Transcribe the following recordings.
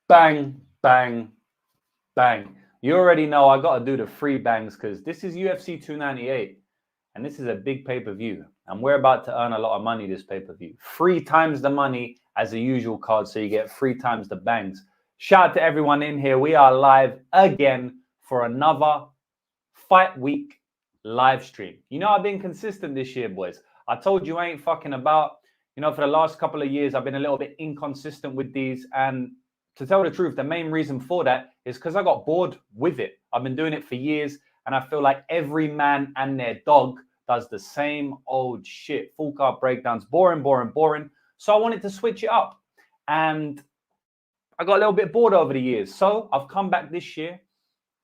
Bang, bang, bang. You already know I got to do the free bangs because this is UFC 298 and this is a big pay-per-view. And we're about to earn a lot of money this pay-per-view. 3 times the money as the usual card, so you get 3 times the bangs. Shout out to everyone in here. We are live again for another Fight Week live stream. You know, I've been consistent this year, boys. I told you I ain't fucking about. You know, for the last couple of years, I've been a little bit inconsistent with these. And to tell the truth, the main reason for that is because I got bored with it. I've been doing it for years, and I feel like every man and their dog does the same old shit. Full card breakdowns, boring, boring, boring. So I wanted to switch it up. And I got a little bit bored over the years. So I've come back this year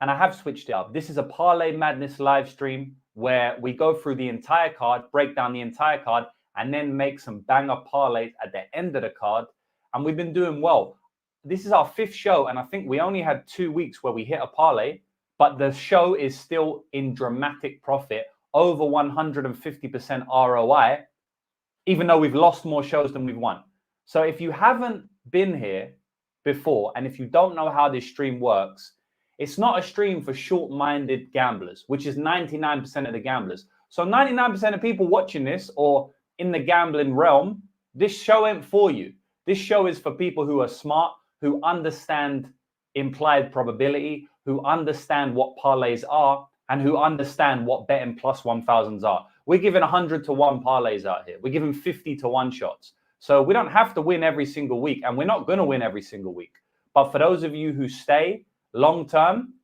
and I have switched it up. This is a Parlay Madness live stream where we go through the entire card, break down the entire card, and then make some banger parlays at the end of the card. And we've been doing well. This is our 5th show, and I think we only had 2 weeks where we hit a parlay, but the show is still in dramatic profit, over 150% ROI, even though we've lost more shows than we've won. So if you haven't been here before, and if you don't know how this stream works, it's not a stream for short-minded gamblers, which is 99% of the gamblers. So 99% of people watching this or in the gambling realm, this show ain't for you. This show is for people who are smart, who understand implied probability, who understand what parlays are, and who understand what betting plus 1,000s are. We're giving 100 to 1 parlays out here. We're giving 50 to 1 shots. So we don't have to win every single week, and we're not going to win every single week. But for those of you who stay long term,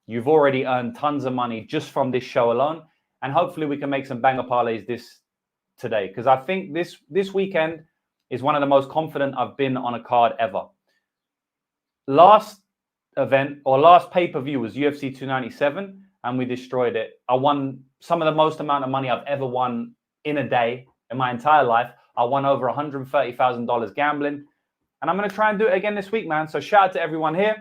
you've already earned tons of money just from this show alone. And hopefully we can make some banger parlays today, because I think this weekend is one of the most confident I've been on a card ever. Last event or last pay-per-view was UFC 297, and we destroyed it. I won some of the most amount of money I've ever won in a day in my entire life. I won over $130,000 gambling, and I'm going to try and do it again this week, man. So shout out to everyone here.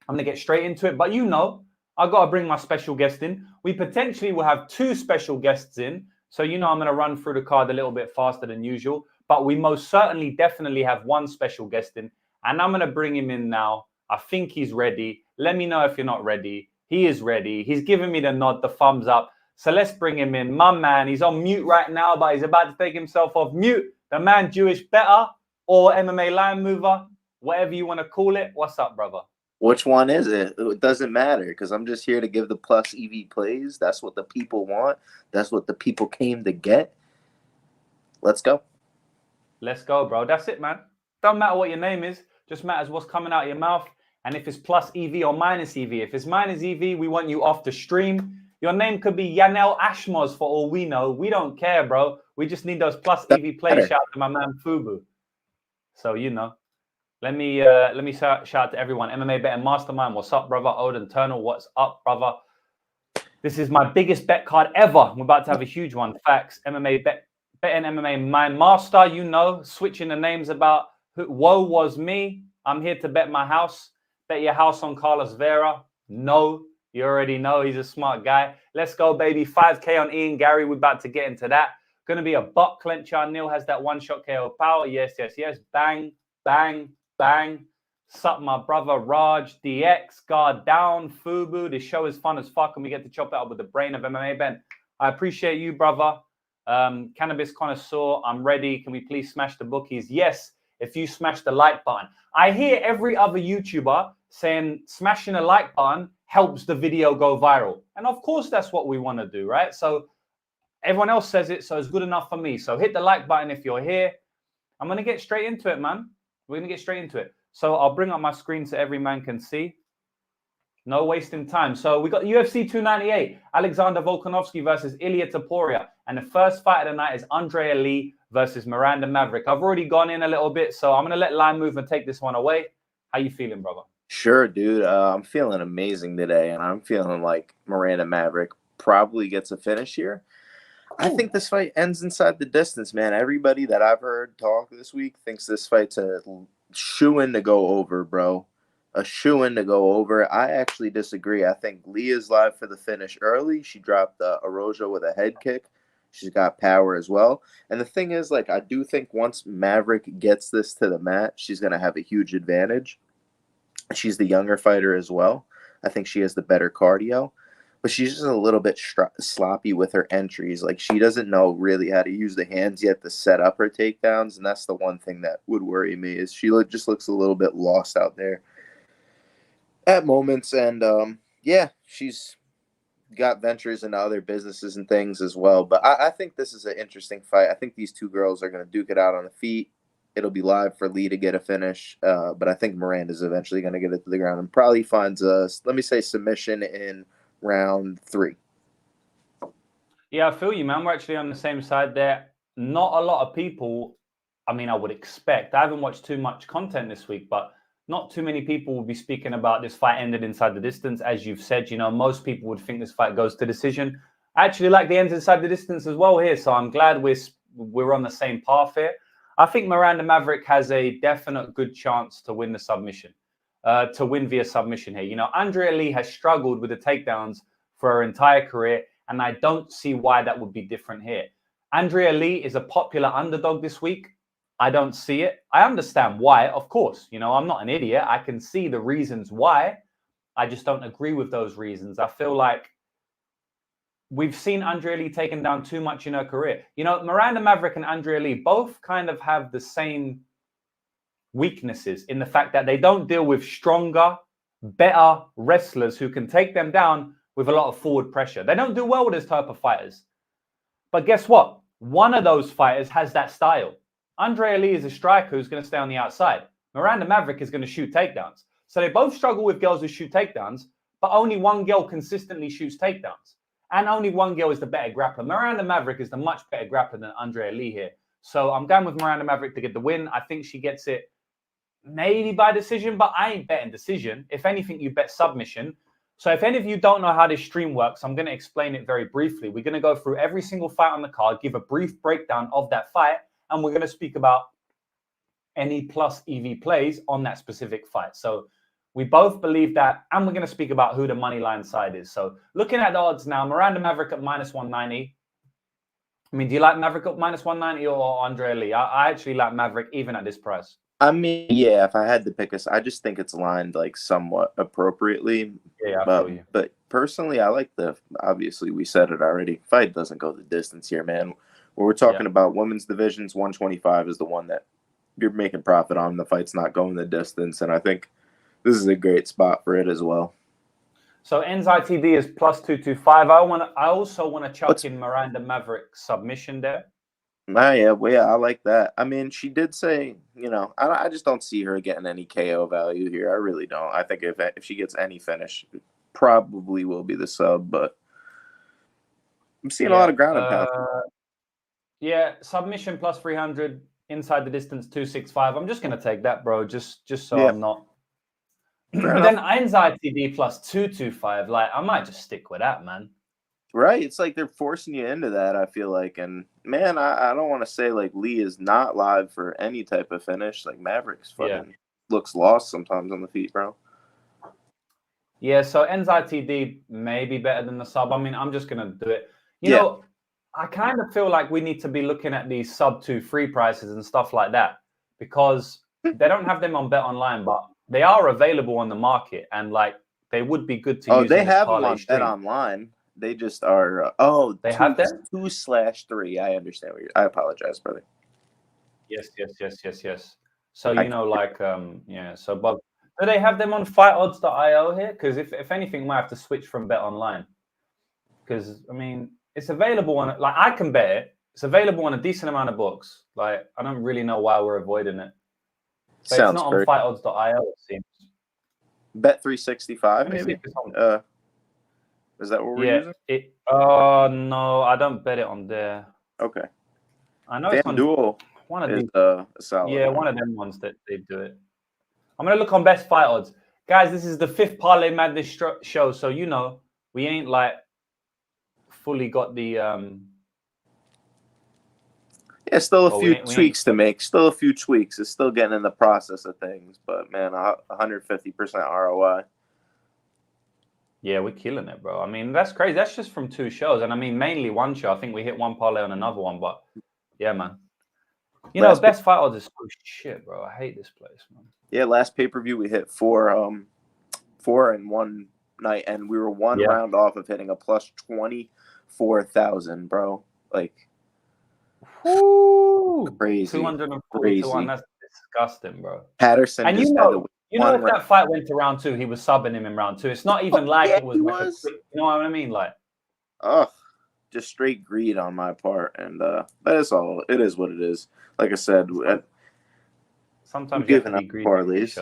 I'm going to get straight into it, but you know, I've got to bring my special guest in. We potentially will have 2 special guests in. So, you know, I'm going to run through the card a little bit faster than usual, but we most certainly definitely have 1 special guest in, and I'm going to bring him in now. I think he's ready. Let me know if you're not ready. He is ready. He's giving me the nod, the thumbs up. So let's bring him in. My man, he's on mute right now, but he's about to take himself off mute. The man, Jewish better or MMA line mover, whatever you want to call it. What's up, brother? Which one is it? It doesn't matter, because I'm just here to give the plus EV plays. That's what the people want. That's what the people came to get. Let's go. Let's go, bro. That's it, man. Don't matter what your name is. Just matters what's coming out of your mouth. And if it's plus EV or minus EV. If it's minus EV, we want you off the stream. Your name could be Yanel Ashmos for all we know. We don't care, bro. We just need those plus EV plays. Shout out to my man Fubu. So, you know. Let me shout out to everyone. MMA Betting Mastermind, what's up, brother? Odin Eternal, what's up, brother? This is my biggest bet card ever. We're about to have a huge one. Facts. MMA Betting MMA Mind Master, you know, switching the names about. Woe was me. I'm here to bet my house. Bet your house on Carlos Vera. No, you already know he's a smart guy. Let's go, baby. 5K on Ian Gary. We're about to get into that. Going to be a butt clencher. Neil has that 1-shot KO power. Yes, yes, yes. Bang, bang. Bang. Sup, my brother Raj, DX, guard down, Fubu. This show is fun as fuck, and we get to chop it up with the brain of MMA Ben. I appreciate you, brother. Cannabis connoisseur, I'm ready. Can we please smash the bookies? Yes, if you smash the like button. I hear every other YouTuber saying smashing a like button helps the video go viral. And of course, that's what we want to do, right? So everyone else says it, so it's good enough for me. So hit the like button if you're here. I'm going to get straight into it, man. We're going to get straight into it. So I'll bring up my screen so every man can see. No wasting time. So we got UFC 298, Alexander Volkanovski versus Ilia Topuria. And the first fight of the night is Andrea Lee versus Miranda Maverick. I've already gone in a little bit, so I'm going to let Line Movement take this one away. How you feeling, brother? Sure, dude. I'm feeling amazing today, and I'm feeling like Miranda Maverick probably gets a finish here. I think this fight ends inside the distance, man. Everybody that I've heard talk this week thinks this fight's a shoo-in to go over, bro. A shoo-in to go over. I actually disagree. I think Leah's live for the finish early. She dropped Araujo with a head kick. She's got power as well. And the thing is, like, I do think once Maverick gets this to the mat, she's going to have a huge advantage. She's the younger fighter as well. I think she has the better cardio, but she's just a little bit sloppy with her entries. Like, she doesn't know really how to use the hands yet to set up her takedowns, and that's the one thing that would worry me is she just looks a little bit lost out there at moments. And yeah, she's got ventures into other businesses and things as well. But I think this is an interesting fight. I think these two girls are going to duke it out on the feet. It'll be live for Lee to get a finish, but I think Miranda's eventually going to get it to the ground and probably finds a, let me say, submission in round 3. Yeah, I feel you, man. We're actually on the same side there. Not a lot of people, I mean, I would expect. I haven't watched too much content this week, but not too many people will be speaking about this fight ended inside the distance. As you've said, you know, most people would think this fight goes to decision. I actually like the ends inside the distance as well here, so I'm glad we're on the same path here. I think Miranda Maverick has a definite good chance to win the submission, to win via submission here. You know, Andrea Lee has struggled with the takedowns for her entire career, and I don't see why that would be different here. Andrea Lee is a popular underdog this week. I don't see it. I understand why, of course. You know, I'm not an idiot. I can see the reasons why. I just don't agree with those reasons. I feel like we've seen Andrea Lee taken down too much in her career. You know, Miranda Maverick and Andrea Lee both kind of have the same weaknesses in the fact that they don't deal with stronger, better wrestlers who can take them down with a lot of forward pressure. They don't do well with this type of fighters. But guess what? One of those fighters has that style. Andrea Lee is a striker who's going to stay on the outside. Miranda Maverick is going to shoot takedowns. So they both struggle with girls who shoot takedowns, but only one girl consistently shoots takedowns. And only one girl is the better grappler. Miranda Maverick is the much better grappler than Andrea Lee here. So I'm going with Miranda Maverick to get the win. I think she gets it maybe by decision, but I ain't betting decision. If anything, you bet submission. So if any of you don't know how this stream works, I'm going to explain it very briefly. We're going to go through every single fight on the card, give a brief breakdown of that fight, and we're going to speak about any plus EV plays on that specific fight. So we both believe that, and we're going to speak about who the money line side is. So looking at the odds now, Miranda Maverick at -190. I mean, do you like Maverick at -190 or Andrea Lee? I actually like Maverick even at this price. I mean, yeah, if I had to pick I just think it's lined like somewhat appropriately. Yeah, I feel you. But personally, I like obviously we said it already. Fight doesn't go the distance here, man. When we're talking about women's divisions, 125 is the one that you're making profit on. The fight's not going the distance, and I think this is a great spot for it as well. So NZITD is +225. I also want to chuck in Miranda Maverick submission there. Yeah, I like that. I mean, she did say, you know, I just don't see her getting any KO value here. I really don't. I think if she gets any finish, it probably will be the sub, but I'm seeing a lot of ground and pound. Yeah, submission +300, inside the distance 265. I'm just gonna take that, bro. Just so I'm not. But then NZITD +225. Like, I might just stick with that, man. Right, it's like they're forcing you into that, I feel like. And man, I don't want to say like Lee is not live for any type of finish. Like Mavericks fucking looks lost sometimes on the feet, bro. Yeah, so NZITD may be better than the sub. I mean, I'm just gonna do it. You know, I kind of feel like we need to be looking at these sub 2 free prices and stuff like that, because they don't have them on Bet Online, but they are available on the market, and like they would be good to use. Oh, they have them on Bet Online. They just are. They have them 2/3. I understand what I apologize, brother. Yes. So you know, like So, but do they have them on FightOdds.io here? Because if anything, we might have to switch from Bet Online. Because I mean, it's available on like I can bet it. It's available on a decent amount of books. Like I don't really know why we're avoiding it. But it's not on FightOdds.io. It seems. Bet365 maybe. Is that what we're using? No, I don't bet it on there. Okay. I know it's on one of these. Solid. Yeah, one of them ones that they do it. I'm gonna look on Best Fight Odds, guys. This is the 5th Parlay Madness show, so you know we ain't like fully got the. Yeah, still a few tweaks to make. Still a few tweaks. It's still getting in the process of things, but man, 150% ROI. Yeah, we're killing it, bro. I mean, that's crazy. That's just from 2 shows. And I mean, mainly one show. I think we hit one parlay on another one. But yeah, man. You know, best fight odds is so shit, bro. I hate this place, man. Yeah, last pay-per-view we hit 4 in one night, and we were one round off of hitting a plus 24,000, bro. Like, crazy. 240 to 1. That's disgusting, bro. Patterson and just you know, if that fight went to round 2, he was subbing him in round 2. It's not even like it was. Like you know what I mean? Like, just straight greed on my part, and that is all. It is what it is. Like I said, sometimes you have to be greedy. Parlays.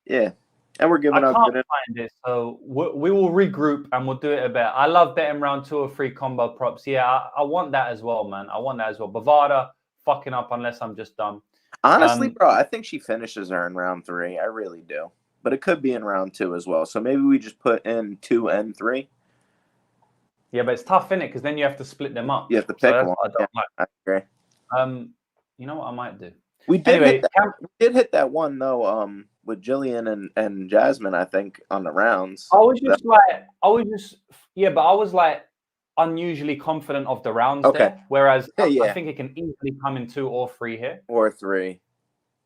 Yeah, and we're giving out. I can't find it, so we will regroup and we'll do it a bit. I love betting round 2 or 3 combo props. Yeah, I want that as well, man. I want that as well. Bovada fucking up unless I'm just dumb. Honestly, bro, I think she finishes her in round 3. I really do, but it could be in round 2 as well. So maybe we just put in 2 and 3. Yeah, but it's tough, innit? Because then you have to split them up. You have to pick one. I don't like. I agree. You know what I might do? We did hit that one though. With Jillian and Jasmine, I think on the rounds. I was just but I was like unusually confident of the rounds there. Whereas I think it can easily come in 2 or 3 here. Or 3.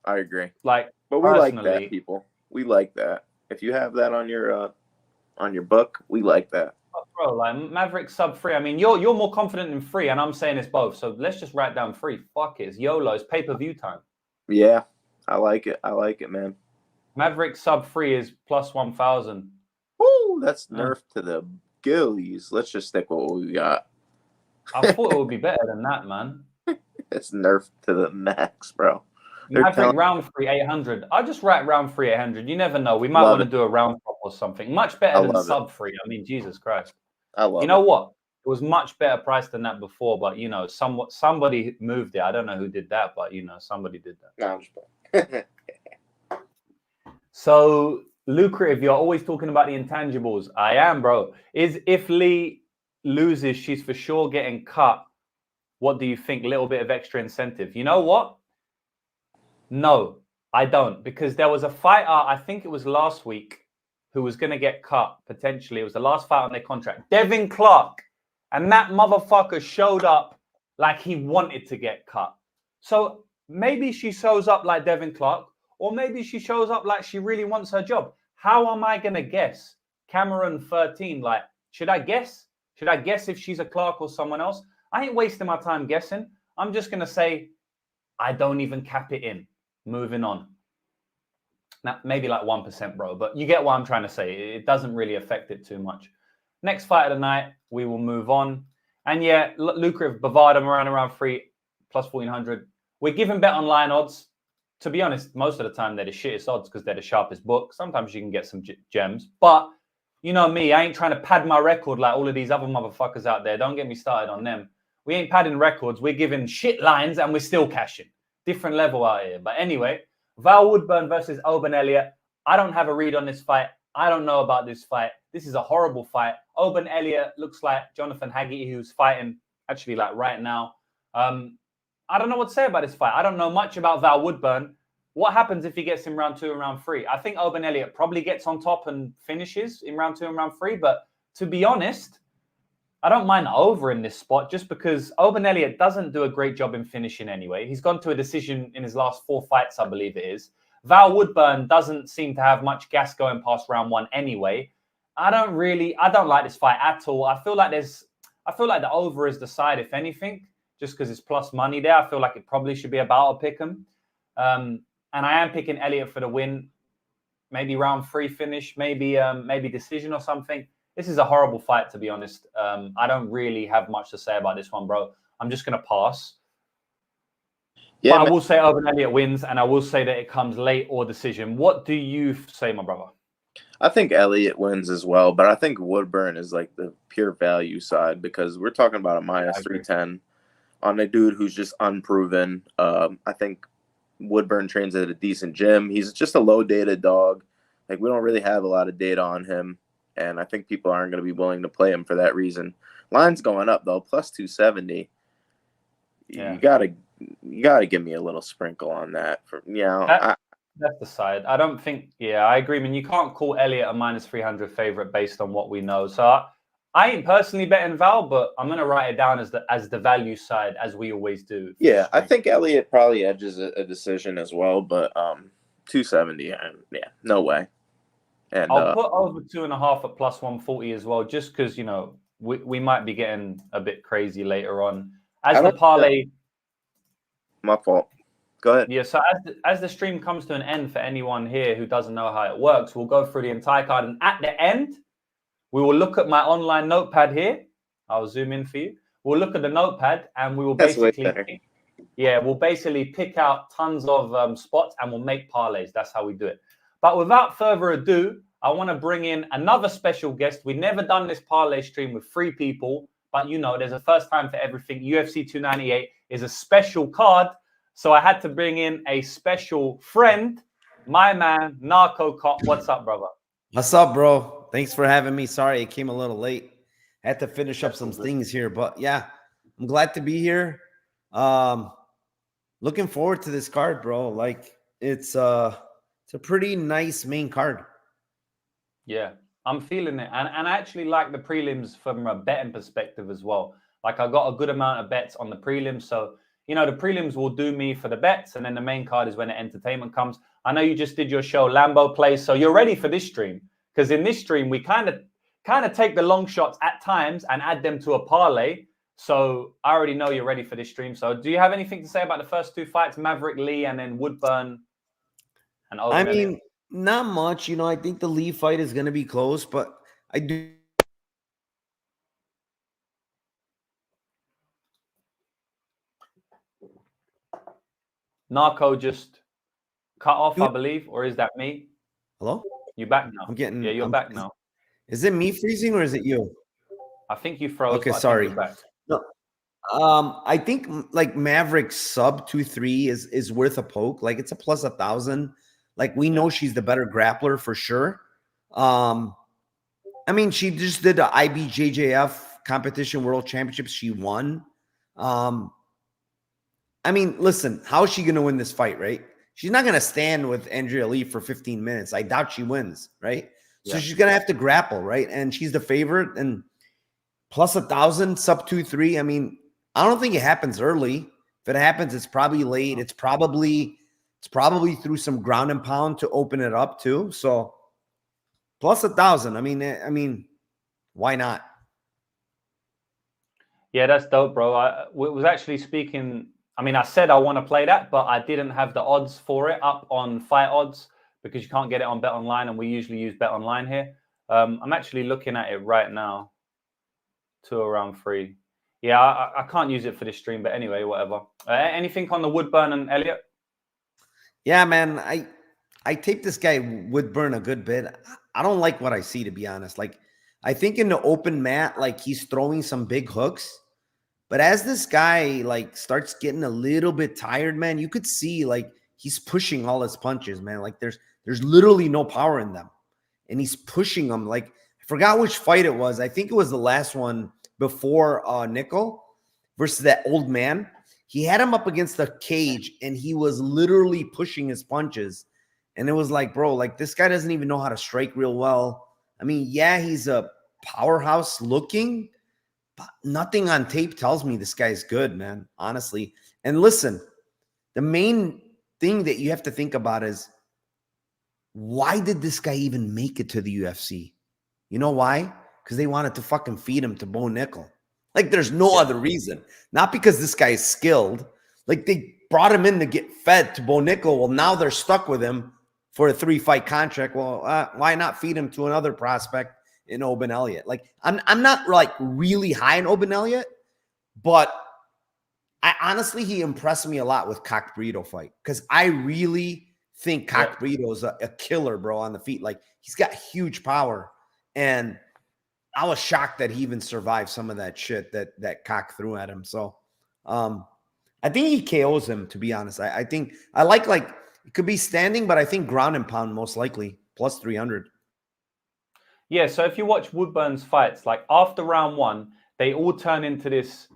I agree. Like, but we like that, people. We like that. If you have that on your book, we like that. Oh, bro, like Maverick sub 3. I mean, you're more confident in 3, and I'm saying it's both. So let's just write down 3. Fuck it, it's YOLO. It's pay-per-view time. Yeah, I like it. I like it, man. Maverick sub 3 is plus 1,000. Woo, that's nerfed to the gillies. Let's just stick with what we got. I thought it would be better than that, man. It's nerfed to the max, bro. Maverick round 3 800. I'll just write round 3 800. You never know. We might want to do a round prop or something. Much better than sub 3. I mean, Jesus Christ. I love it. You know what? It was much better price than that before, but you know, somebody moved it. I don't know who did that, but you know, somebody did that. No, I'm just So, Lucrative, you're always talking about the intangibles. I am, bro. If Lee loses, she's for sure getting cut. What do you think? Little bit of extra incentive. You know what? No, I don't. Because there was a fighter, I think it was last week, who was going to get cut, potentially. It was the last fight on their contract. Devin Clark. And that motherfucker showed up like he wanted to get cut. So maybe she shows up like Devin Clark, or maybe she shows up like she really wants her job. How am I going to guess? Cameron 13, like, should I guess? Should I guess if she's a Clark or someone else? I ain't wasting my time guessing. I'm just going to say, I don't even cap it in. Moving on. Now, maybe like 1%, bro, but you get what I'm trying to say. It doesn't really affect it too much. Next fight of the night, we will move on. And yeah, Lucrative, Bovada, around 3, plus 1,400. We're giving bet online odds. To be honest, most of the time they're the shittest odds because they're the sharpest book. Sometimes you can get some gems. But you know me, I ain't trying to pad my record like all of these other motherfuckers out there. Don't get me started on them. We ain't padding records. We're giving shit lines and we're still cashing. Different level out here. But anyway, Val Woodburn versus Oban Elliott. I don't have a read on this fight. I don't know about this fight. This is a horrible fight. Oban Elliott looks like Jonathan Haggerty, who's fighting actually like right now. I don't know what to say about this fight. I don't know much about Val Woodburn. What happens if he gets in round 2 and round 3? I think Oban Elliott probably gets on top and finishes in round 2 and round 3. But to be honest, I don't mind over in this spot just because Oban Elliott doesn't do a great job in finishing anyway. He's gone to a decision in his last 4 fights, I believe it is. Val Woodburn doesn't seem to have much gas going past round 1 anyway. I don't like this fight at all. I feel like the over is the side, if anything, just because it's plus money there. I feel like it probably should be about a pick 'em. And I am picking Elliott for the win. Maybe round 3 finish, maybe decision or something. This is a horrible fight, to be honest. I don't really have much to say about this one, bro. I'm just going to pass. Yeah, but I will say Oban Elliott wins, and I will say that it comes late or decision. What do you say, my brother? I think Elliott wins as well, but I think Woodburn is like the pure value side because we're talking about a minus 310 on a dude who's just unproven. I think Woodburn trains at a decent gym. He's just a low data dog. Like, we don't really have a lot of data on him, and I think people aren't going to be willing to play him for that reason. Line's going up though, plus 270. Yeah. You gotta give me a little sprinkle on that. That's the side. I don't think. Yeah, I agree. I mean, you can't call Elliott a -300 favorite based on what we know. So I ain't personally betting Val, but I'm gonna write it down as the value side, as we always do. Yeah, I think Elliott probably edges a decision as well, but 270, yeah, no way. And I'll put over 2.5 at +140 as well, just because we might be getting a bit crazy later on. As the parlay, my fault. Go ahead. Yeah, so as the stream comes to an end, for anyone here who doesn't know how it works, we'll go through the entire card, and at the end, we will look at my online notepad here. I'll zoom in for you. We'll look at the notepad, and we will basically, we'll basically pick out tons of spots, and we'll make parlays. That's how we do it. But without further ado, I want to bring in another special guest. We've never done this parlay stream with 3 people, but there's a first time for everything. UFC 298 is a special card. So I had to bring in a special friend, my man, Narco Cop. What's up, brother? What's up, bro? Thanks for having me. Sorry, it came a little late. I had to finish up some things here, but yeah, I'm glad to be here. Looking forward to this card, bro. Like it's a pretty nice main card. Yeah, I'm feeling it. And I actually like the prelims from a betting perspective as well. Like I got a good amount of bets on the prelims. So the prelims will do me for the bets, and then the main card is when the entertainment comes. I know you just did your show, Lambo Plays, so you're ready for this stream. Because in this stream, we kind of take the long shots at times and add them to a parlay. So I already know you're ready for this stream. So do you have anything to say about the first 2 fights, Maverick Lee and then Woodburn and Ogun? I mean, not much. I think the Lee fight is going to be close, but I do. Narco just cut off, I believe, or is that me? Hello? You back now? I'm back now. Is it me freezing or is it you? I think you froze. Okay, sorry. No, I think like Maverick sub 2-3 is worth a poke. Like it's a plus 1,000. Like we know she's the better grappler for sure. I mean, she just did the IBJJF competition world championships. She won. I mean, listen, how is she going to win this fight, right? She's not going to stand with Andrea Lee for 15 minutes. I doubt she wins, right? Yeah. So she's going to have to grapple, right? And she's the favorite. And plus 1,000, sub 2-3. I mean, I don't think it happens early. If it happens, it's probably late. It's probably through some ground and pound to open it up too. So plus 1,000. I mean, why not? Yeah, that's dope, bro. I was actually speaking. I mean, I said I want to play that, but I didn't have the odds for it up on Fight Odds because you can't get it on Bet Online, and we usually use Bet Online here. I'm actually looking at it right now. 2 around 3. Yeah, I can't use it for this stream, but anyway, whatever. Anything on the Woodburn and Elliott? Yeah, man, I taped this guy Woodburn a good bit. I don't like what I see, to be honest. Like, I think in the open mat, like he's throwing some big hooks. But as this guy like starts getting a little bit tired, man, you could see like he's pushing all his punches, man. Like there's literally no power in them. And he's pushing them. Like I forgot which fight it was. I think it was the last one before Nickel versus that old man. He had him up against the cage and he was literally pushing his punches. And it was like, bro, like this guy doesn't even know how to strike real well. I mean, yeah, he's a powerhouse looking, but nothing on tape tells me this guy's good, man, honestly. And listen, the main thing that you have to think about is why did this guy even make it to the UFC? You know why? Because they wanted to fucking feed him to Bo Nickel. Like there's no other reason. Not because this guy is skilled. Like they brought him in to get fed to Bo Nickel. Well, now they're stuck with him for a 3-fight contract. Well, why not feed him to another prospect in Oben Elliott? Like I'm not like really high in Oben Elliott, but I honestly, he impressed me a lot with Cock Burrito fight because I really think Cock Burrito is a killer, bro, on the feet. Like he's got huge power, and I was shocked that he even survived some of that shit that Cock threw at him. So I think he KOs him, to be honest. I think I like it could be standing, but I think ground and pound most likely plus 300. Yeah, so if you watch Woodburn's fights, like after round 1, they all turn into this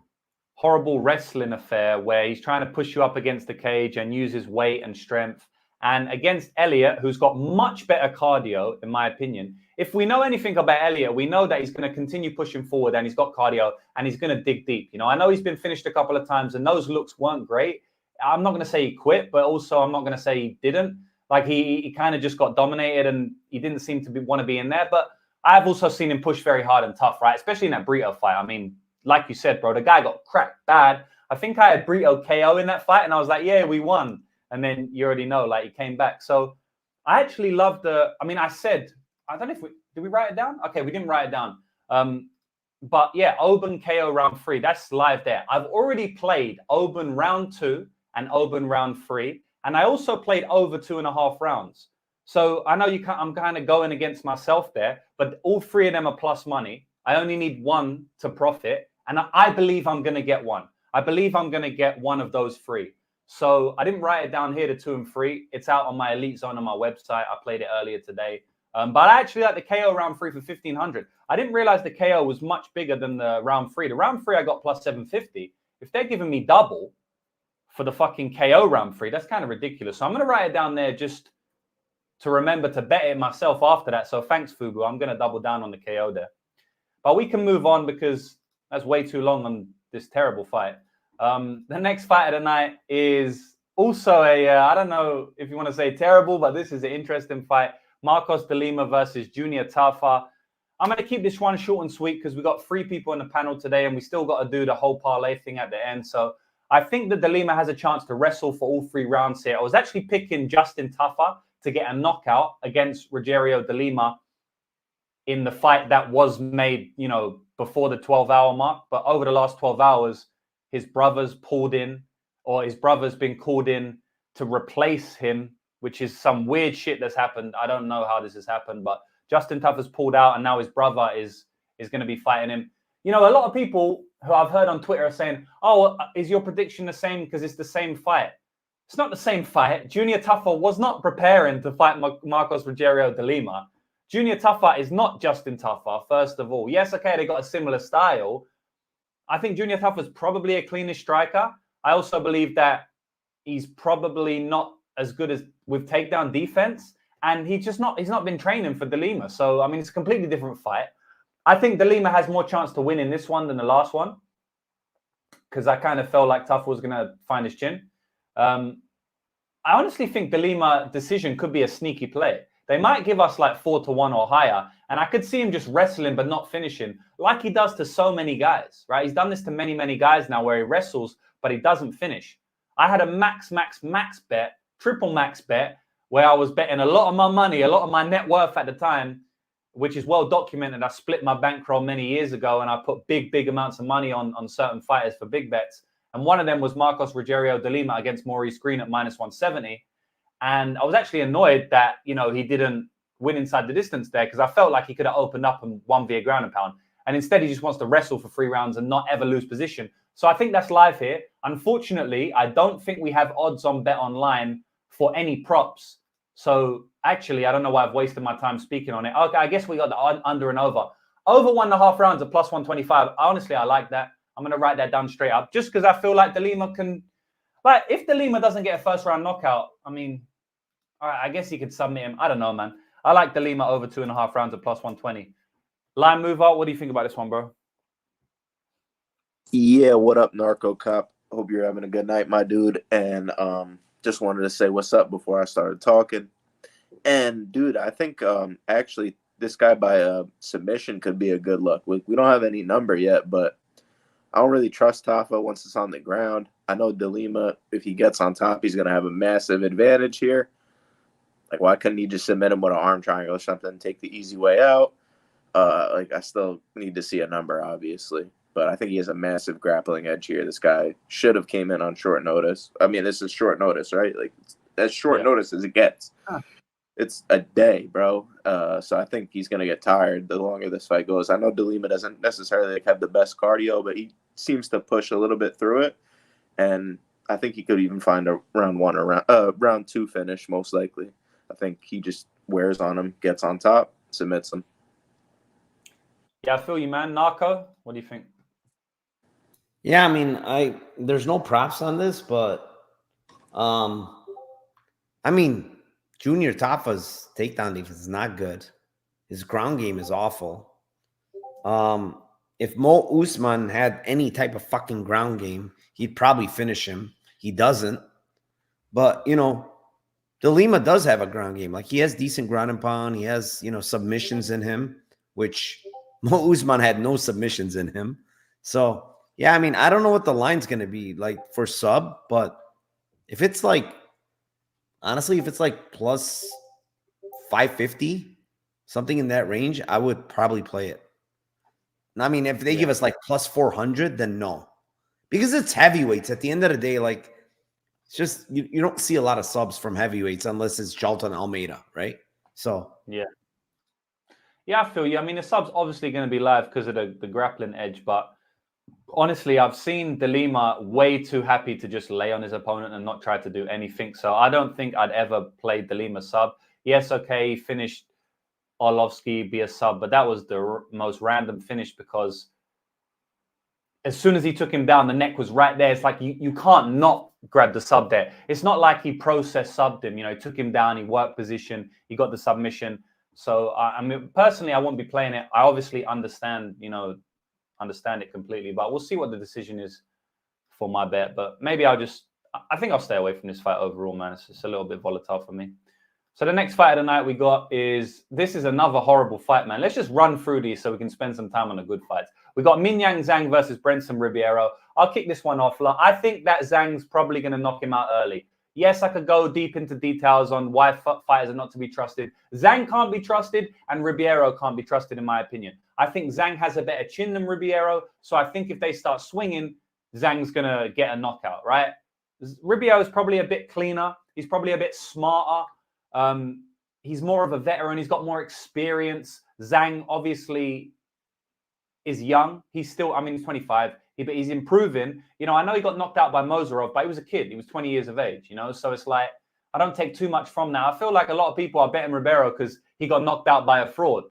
horrible wrestling affair where he's trying to push you up against the cage and use his weight and strength. and against Elliott, who's got much better cardio, in my opinion. If we know anything about Elliott, we know that he's going to continue pushing forward and he's got cardio and he's going to dig deep. You know, I know he's been finished a couple of times and those looks weren't great. I'm not going to say he quit, but also I'm not going to say he didn't. Like he kind of just got dominated and he didn't seem to want to be in there. But I've also seen him push very hard and tough, right? Especially in that Brito fight. I mean, like you said, bro, the guy got cracked bad. I think I had Brito KO in that fight and I was like, yeah, we won. And then you already know, like he came back. So I actually love I said, I don't know if did we write it down? Okay, we didn't write it down. But yeah, Oban KO round 3, that's live there. I've already played Oban round 2 and Oban round 3. And I also played over 2.5 rounds. So I know I'm kind of going against myself there, but all 3 of them are plus money. I only need 1 to profit. And I believe I'm going to get 1. I believe I'm going to get 1 of those 3. So I didn't write it down here, the 2 and 3. It's out on my Elite Zone on my website. I played it earlier today. But I actually like the KO round 3 for 1,500. I didn't realize the KO was much bigger than the round 3. The round 3 I got plus 750. If they're giving me double for the fucking KO round 3, that's kind of ridiculous. So I'm going to write it down there just to remember to bet it myself after that. So thanks, Fubu. I'm going to double down on the KO there. But we can move on because that's way too long on this terrible fight. The next fight of the night is also I don't know if you want to say terrible, but this is an interesting fight. Marcos de Lima versus Junior Tafa. I'm going to keep this one short and sweet because we got 3 people in the panel today and we still got to do the whole parlay thing at the end. So I think that de Lima has a chance to wrestle for all 3 rounds here. I was actually picking Justin Tafa to get a knockout against Rogerio de Lima in the fight that was made, you know, before the 12-hour mark. But over the last 12 hours, his brother's pulled in, or his brother's been called in to replace him, which is some weird shit that's happened. I don't know how this has happened, but Justin Tafa's pulled out and now his brother is going to be fighting him. You know, a lot of people who I've heard on Twitter are saying, oh, is your prediction the same because it's the same fight? It's not the same fight. Junior Tafa was not preparing to fight Marcos Rogerio de Lima. Junior Tafa is not Justin Tafa, first of all. Yes, okay, they got a similar style. I think Junior Tafa is probably a cleaner striker. I also believe that he's probably not as good as with takedown defense. And he's not been training for de Lima. So, I mean, it's a completely different fight. I think de Lima has more chance to win in this one than the last one. Because I kind of felt like Tafa was going to find his chin. I honestly think de Lima decision could be a sneaky play. They might give us like 4-1 or higher. And I could see him just wrestling but not finishing like he does to so many guys, right? He's done this to many, many guys now where he wrestles, but he doesn't finish. I had a max bet, triple max bet, where I was betting a lot of my money, a lot of my net worth at the time, which is well documented. I split my bankroll many years ago and I put big amounts of money on certain fighters for big bets. And one of them was Marcos Rogerio de Lima against Maurice Green at -170. And I was actually annoyed that, you know, he didn't win inside the distance there because I felt like he could have opened up and won via ground and pound. And instead, he just wants to wrestle for 3 rounds and not ever lose position. So I think that's live here. Unfortunately, I don't think we have odds on Bet Online for any props. So actually, I don't know why I've wasted my time speaking on it. Okay, I guess we got the under and over. Over 1.5 rounds at +125. Honestly, I like that. I'm going to write that down straight up just because I feel like de Lima can... Like, if de Lima doesn't get a first-round knockout, I mean... All right, I guess he could submit him. I don't know, man. I like de Lima over 2.5 rounds at +120. Line mover, what do you think about this one, bro? Yeah, what up, Narco Cop? Hope you're having a good night, my dude. And just wanted to say what's up before I started talking. And, dude, I think actually this guy by submission could be a good look. We don't have any number yet, but I don't really trust Tafa once it's on the ground. I know de Lima, if he gets on top, he's going to have a massive advantage here. Like, why couldn't he just submit him with an arm triangle or something, take the easy way out? Like, I still need to see a number, obviously. But I think he has a massive grappling edge here. This guy should have came in on short notice. I mean, this is short notice, right? Like, it's as short notice as it gets. Huh. It's a day, bro. So I think he's going to get tired the longer this fight goes. I know de Lima doesn't necessarily have the best cardio, but he seems to push a little bit through it. And I think he could even find a round 1 or round 2 finish, most likely. I think he just wears on him, gets on top, submits him. Yeah, I feel you, man. Narco, what do you think? Yeah, I mean, there's no props on this, but I mean, Junior Tafa's takedown defense is not good. His ground game is awful. If Mo Usman had any type of fucking ground game, he'd probably finish him. He doesn't. But, you know, De Lima does have a ground game. Like, he has decent ground and pound. He has, you know, submissions in him, which Mo Usman had no submissions in him. So, yeah, I mean, I don't know what the line's going to be like for sub, but if it's like, honestly, if it's like plus 550, something in that range, I would probably play it. I mean, if they give us like plus 400, then no. Because it's heavyweights. At the end of the day, like, it's just, you don't see a lot of subs from heavyweights unless it's Jalton Almeida, right? So. Yeah. Yeah, I feel you. I mean, the sub's obviously going to be live because of the grappling edge, but honestly, I've seen De Lima way too happy to just lay on his opponent and not try to do anything. So I don't think I'd ever play De Lima sub. Yes, okay, he finished Arlovski be a sub, but that was the most random finish because as soon as he took him down, the neck was right there. It's like you can't not grab the sub there. It's not like he process subbed him. You know, he took him down, he worked position, he got the submission. So, I mean, personally, I won't be playing it. I obviously understand it completely, but we'll see what the decision is for my bet. But maybe I think I'll stay away from this fight overall, man. It's just a little bit volatile for me. So the next fight of the night we got this is another horrible fight, man. Let's just run through these so we can spend some time on the good fights. We got Minyang Zhang versus Brenson Ribeiro. I'll kick this one off. I think that Zhang's probably going to knock him out early. Yes, I could go deep into details on why fighters are not to be trusted. Zhang can't be trusted and Ribeiro can't be trusted, in my opinion. I think Zhang has a better chin than Ribeiro. So I think if they start swinging, Zhang's going to get a knockout, right? Ribeiro is probably a bit cleaner. He's probably a bit smarter. He's more of a veteran. He's got more experience. Zhang obviously is young. He's still, I mean, he's 25, but he's improving. You know, I know he got knocked out by Mozarov, but he was a kid. He was 20 years of age, you know? So it's like, I don't take too much from that. I feel like a lot of people are betting Ribeiro because he got knocked out by a fraud.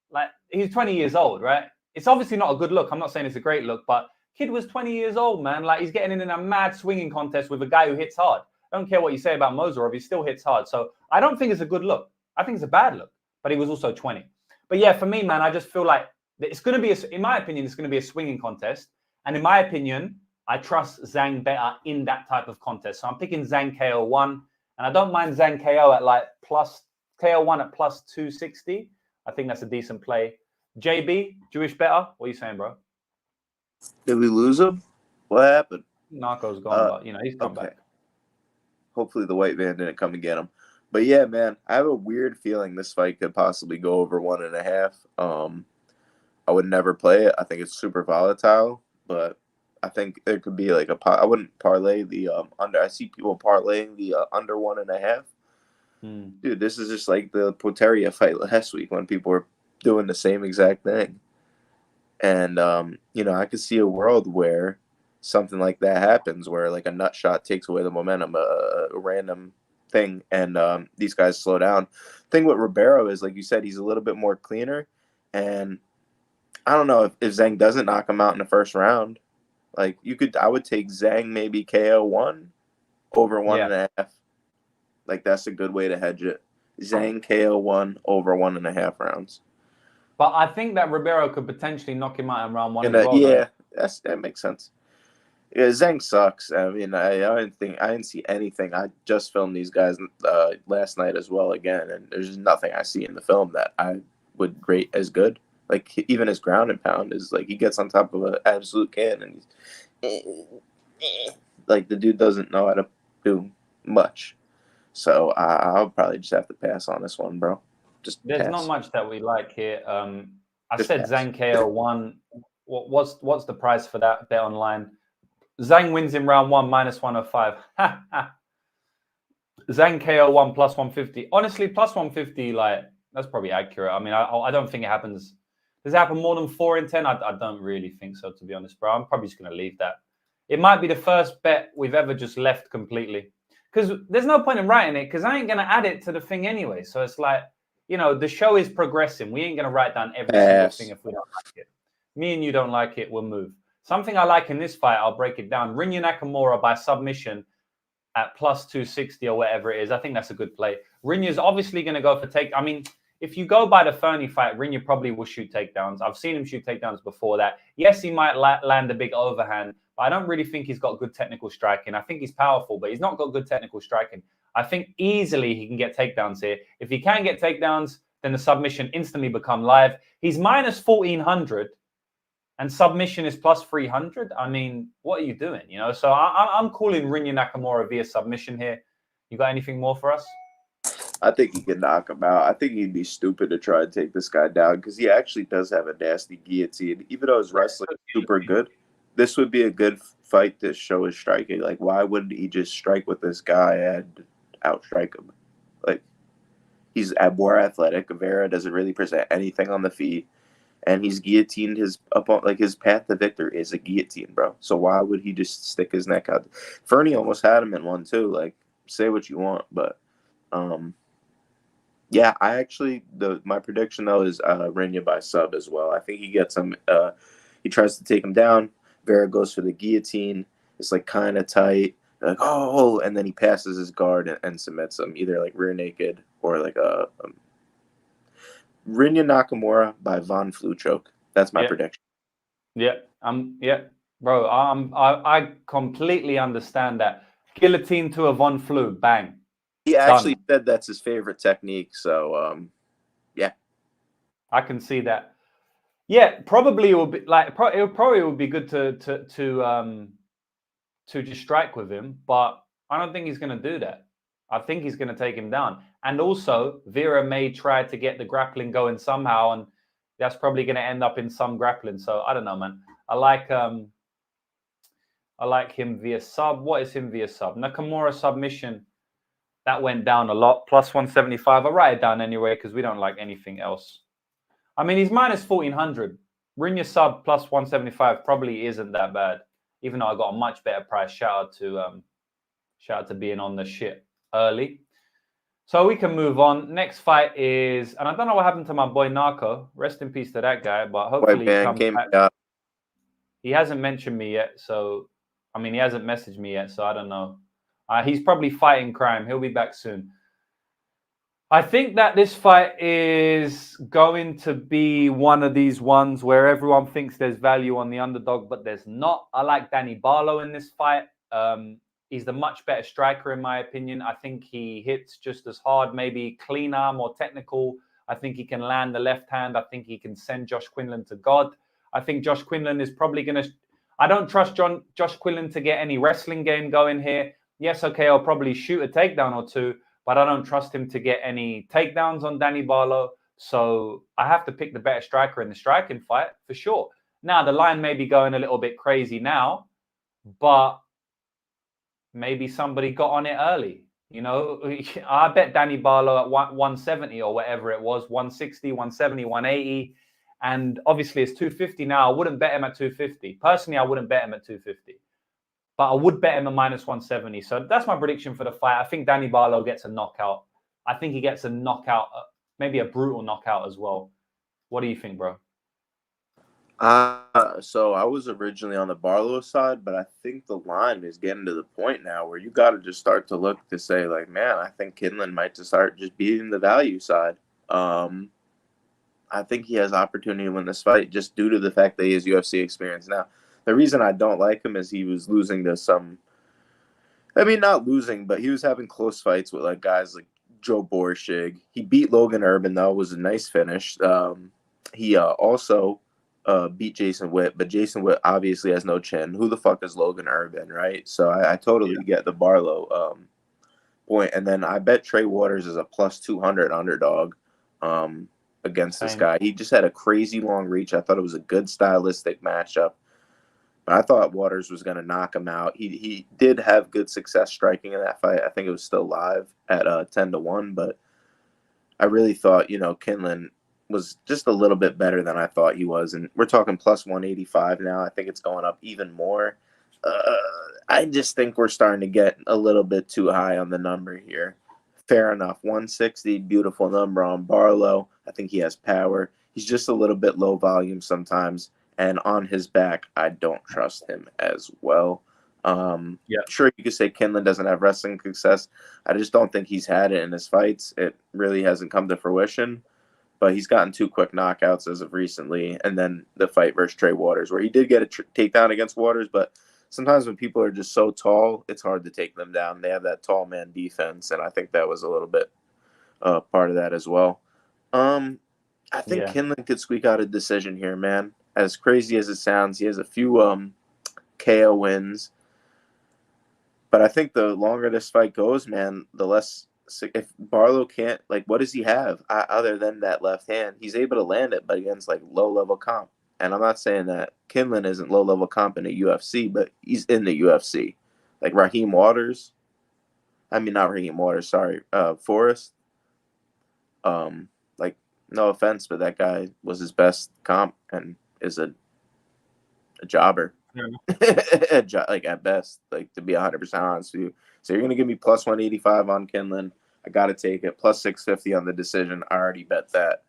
Like, he's 20 years old, right? It's obviously not a good look. I'm not saying it's a great look, but kid was 20 years old, man. Like, he's getting in a mad swinging contest with a guy who hits hard. I don't care what you say about Mozarov. He still hits hard. So I don't think it's a good look. I think it's a bad look. But he was also 20. But yeah, for me, man, I just feel like it's going to be, in my opinion, it's going to be a swinging contest. And in my opinion, I trust Zhang better in that type of contest. So I'm picking Zhang KO1. And I don't mind Zhang KO at like KO1 at plus 260. I think that's a decent play. JB, Jewish better? What are you saying, bro? Did we lose him? What happened? Narco's gone, but, you know, he's come back. Hopefully the white van didn't come and get him. But yeah, man, I have a weird feeling this fight could possibly go over 1.5. I would never play it. I think it's super volatile, but I think there could be like I wouldn't parlay the under. I see people parlaying the under 1.5. Dude, this is just like the Topuria fight last week when people were doing the same exact thing. And, you know, I could see a world where something like that happens, where like a nut shot takes away the momentum, a random thing, and these guys slow down. Thing with Ribeiro is, like you said, he's a little bit more cleaner. And I don't know if Zhang doesn't knock him out in the first round. Like, I would take Zhang maybe KO1 over 1.5. Like, that's a good way to hedge it. Zhang KO1 over 1.5 rounds. But I think that Ribeiro could potentially knock him out in round 1 as well. Yeah, that makes sense. Yeah, Zhang sucks. I mean, I didn't see anything. I just filmed these guys last night as well again, and there's nothing I see in the film that I would rate as good. Like, even his ground and pound is like, he gets on top of an absolute can, and he's like, the dude doesn't know how to do much. So I'll probably just have to pass on this one, bro. There's not much that we like here. I said Zhang KO1. What's the price for that bet online? Zhang wins in round 1 minus 105. Zhang KO1 plus 150. Honestly, plus 150, like, that's probably accurate. I mean, I don't think it happens. Does it happen more than 4 in 10? I don't really think so, to be honest, bro. I'm probably just going to leave that. It might be the first bet we've ever just left completely. Because there's no point in writing it, because I ain't going to add it to the thing anyway. So it's like, you know, the show is progressing. We ain't going to write down every single thing if we don't like it. Me and you don't like it, we'll move. Something I like in this fight, I'll break it down. Rinya Nakamura by submission at plus 260 or whatever it is. I think that's a good play. Rinya's obviously going to go for take. I mean, if you go by the Fernie fight, Rinya probably will shoot takedowns. I've seen him shoot takedowns before that. Yes, he might land a big overhand, but I don't really think he's got good technical striking. I think he's powerful, but he's not got good technical striking. I think easily he can get takedowns here. If he can get takedowns, then the submission instantly become live. He's minus 1,400. And submission is plus 300. I mean, what are you doing? You know, so I'm calling Rinya Nakamura via submission here. You got anything more for us? I think he can knock him out. I think he'd be stupid to try and take this guy down because he actually does have a nasty guillotine. Even though his wrestling is super good, this would be a good fight to show his striking. Like, why wouldn't he just strike with this guy and outstrike him? Like, he's more athletic. Vera doesn't really present anything on the feet. And he's guillotined his opponent. Like, his path to victory is a guillotine, bro. So why would he just stick his neck out? Fernie almost had him in one too. Like, say what you want, but yeah, I actually my prediction though is Rinya by sub as well. I think he gets him. He tries to take him down. Vera goes for the guillotine. It's like kind of tight. Like, oh, and then he passes his guard and submits him either like rear naked or like a Rinya Nakamura by Von Fluchoke. That's my prediction. Yeah, bro. I completely understand that. Guillotine to a Von Flu, bang. He actually said that's his favorite technique. So, yeah, I can see that. Yeah, probably it will be like it probably would be good to just strike with him, but I don't think he's going to do that. I think he's going to take him down. And also, Vera may try to get the grappling going somehow, and that's probably going to end up in some grappling. So I don't know, man. I like him via sub. What is him via sub? Nakamura submission. That went down a lot. Plus 175. I write it down anyway because we don't like anything else. I mean, he's minus 1,400. Rinya sub plus 175 probably isn't that bad, even though I got a much better price. Shout out to being on the shit early. So we can move on. Next fight is, and I don't know what happened to my boy Narco. Rest in peace to that guy, but hopefully he comes back. He hasn't mentioned me yet, so I mean, he hasn't messaged me yet, so I don't know. He's probably fighting crime. He'll be back soon. I think that this fight is going to be one of these ones where everyone thinks there's value on the underdog, but there's not. I like Danny Barlow in this fight. He's the much better striker, in my opinion. I think he hits just as hard, maybe cleaner, more technical. I think he can land the left hand. I think he can send Josh Quinlan to God. I think Josh Quinlan is probably going to... I don't trust Josh Quinlan to get any wrestling game going here. Yes, okay, I'll probably shoot a takedown or two, but I don't trust him to get any takedowns on Danny Barlow. So I have to pick the better striker in the striking fight, for sure. Now, the line may be going a little bit crazy now, but maybe somebody got on it early. You know, I bet Danny Barlow at 170 or whatever it was, 160, 170, 180. And obviously it's 250 now. I wouldn't bet him at 250. Personally, I wouldn't bet him at 250. But I would bet him at minus 170. So that's my prediction for the fight. I think Danny Barlow gets a knockout. I think he gets a knockout, maybe a brutal knockout as well. What do you think, bro? So I was originally on the Barlow side, but I think the line is getting to the point now where you got to just start to look to say, like, man, I think Quinlan might just start just beating the value side. I think he has opportunity to win this fight just due to the fact that he has UFC experience. Now, the reason I don't like him is he was losing to some, I mean, not losing, but he was having close fights with like guys like Joe Borshig. He beat Logan Urban, though. It was a nice finish. He also beat Jason Witt, but Jason Witt obviously has no chin. Who the fuck is Logan Urban, right? So I totally get the Barlow point. And then I bet Trey Waters is a plus 200 underdog against this guy. He just had a crazy long reach. I thought it was a good stylistic matchup. But I thought Waters was going to knock him out. He did have good success striking in that fight. I think it was still live at 10-1, but I really thought, you know, Quinlan was just a little bit better than I thought he was. And we're talking plus 185 now. I think it's going up even more. I just think we're starting to get a little bit too high on the number here. Fair enough. 160, beautiful number on Barlow. I think he has power. He's just a little bit low volume sometimes. And on his back, I don't trust him as well. Sure, you could say Kinlan doesn't have wrestling success. I just don't think he's had it in his fights. It really hasn't come to fruition. But he's gotten 2 quick knockouts as of recently, and then the fight versus Trey Waters, where he did get a takedown against Waters. But sometimes when people are just so tall, it's hard to take them down. They have that tall man defense, and I think that was a little bit part of that as well. I think Kinlan could squeak out a decision here, man. As crazy as it sounds, he has a few KO wins. But I think the longer this fight goes, man, the less. If Barlow can't, like, what does he have other than that left hand? He's able to land it, but against like low level comp. And I'm not saying that Kinlan isn't low level comp in the UFC, but he's in the UFC. Like Raheem Waters. I mean, not Raheem Waters. Sorry, Forrest. Like, no offense, but that guy was his best comp and is a jobber. Like at best, like, to be 100% honest with you. So you're gonna give me plus 185 on Kinlan. I gotta take it. Plus 650 on the decision. I already bet that.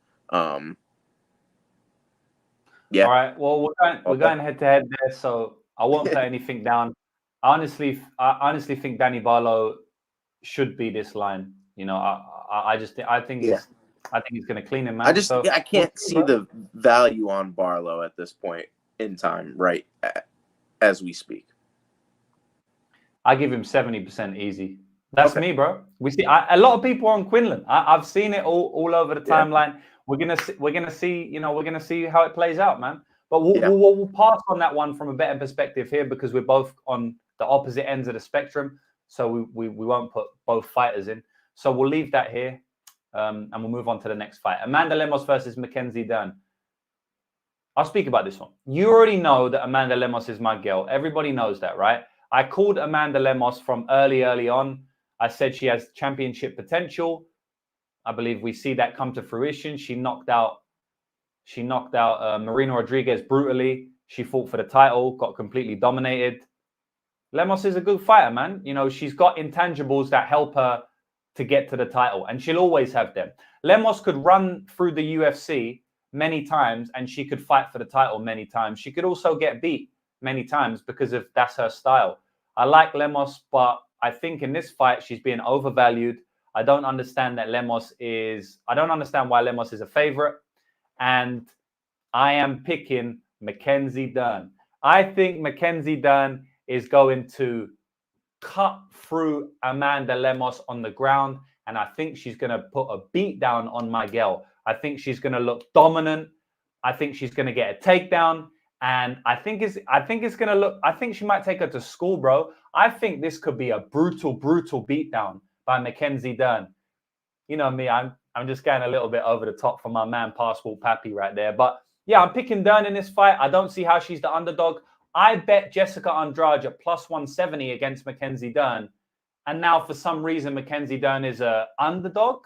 Yeah. All right. Well, we're going head to head there, so I won't put anything down. I honestly think Danny Barlow should be this line. You know, I think he's going to clean him out. I can't see the value on Barlow at this point in time, right, as we speak. I give him 70% easy. That's me, bro. We see a lot of people on Quinlan. I've seen it all over the timeline. We're gonna see how it plays out, man. But we'll pass on that one from a better perspective here because we're both on the opposite ends of the spectrum. So we won't put both fighters in. So we'll leave that here, and we'll move on to the next fight: Amanda Lemos versus Mackenzie Dern. I'll speak about this one. You already know that Amanda Lemos is my girl. Everybody knows that, right? I called Amanda Lemos from early on. I said she has championship potential. I believe we see that come to fruition. She knocked out Marina Rodriguez brutally. She fought for the title, got completely dominated. Lemos is a good fighter, man. You know, she's got intangibles that help her to get to the title, and she'll always have them. Lemos could run through the UFC many times, and she could fight for the title many times. She could also get beat many times because that's her style. I like Lemos, but I think in this fight she's being overvalued. I don't understand why Lemos is a favorite, and I am picking Mackenzie Dern. I think Mackenzie Dern is going to cut through Amanda Lemos on the ground, and I think she's going to put a beat down on my girl. I think she's going to look dominant. I think she's going to get a takedown. And I think she might take her to school, bro. I think this could be a brutal beatdown by Mackenzie Dern. You know me, I'm just going a little bit over the top for my man Passport Pappy right there. But yeah, I'm picking Dern in this fight. I don't see how she's the underdog. I bet Jessica Andrade at plus 170 against Mackenzie Dern. And now for some reason, Mackenzie Dern is an underdog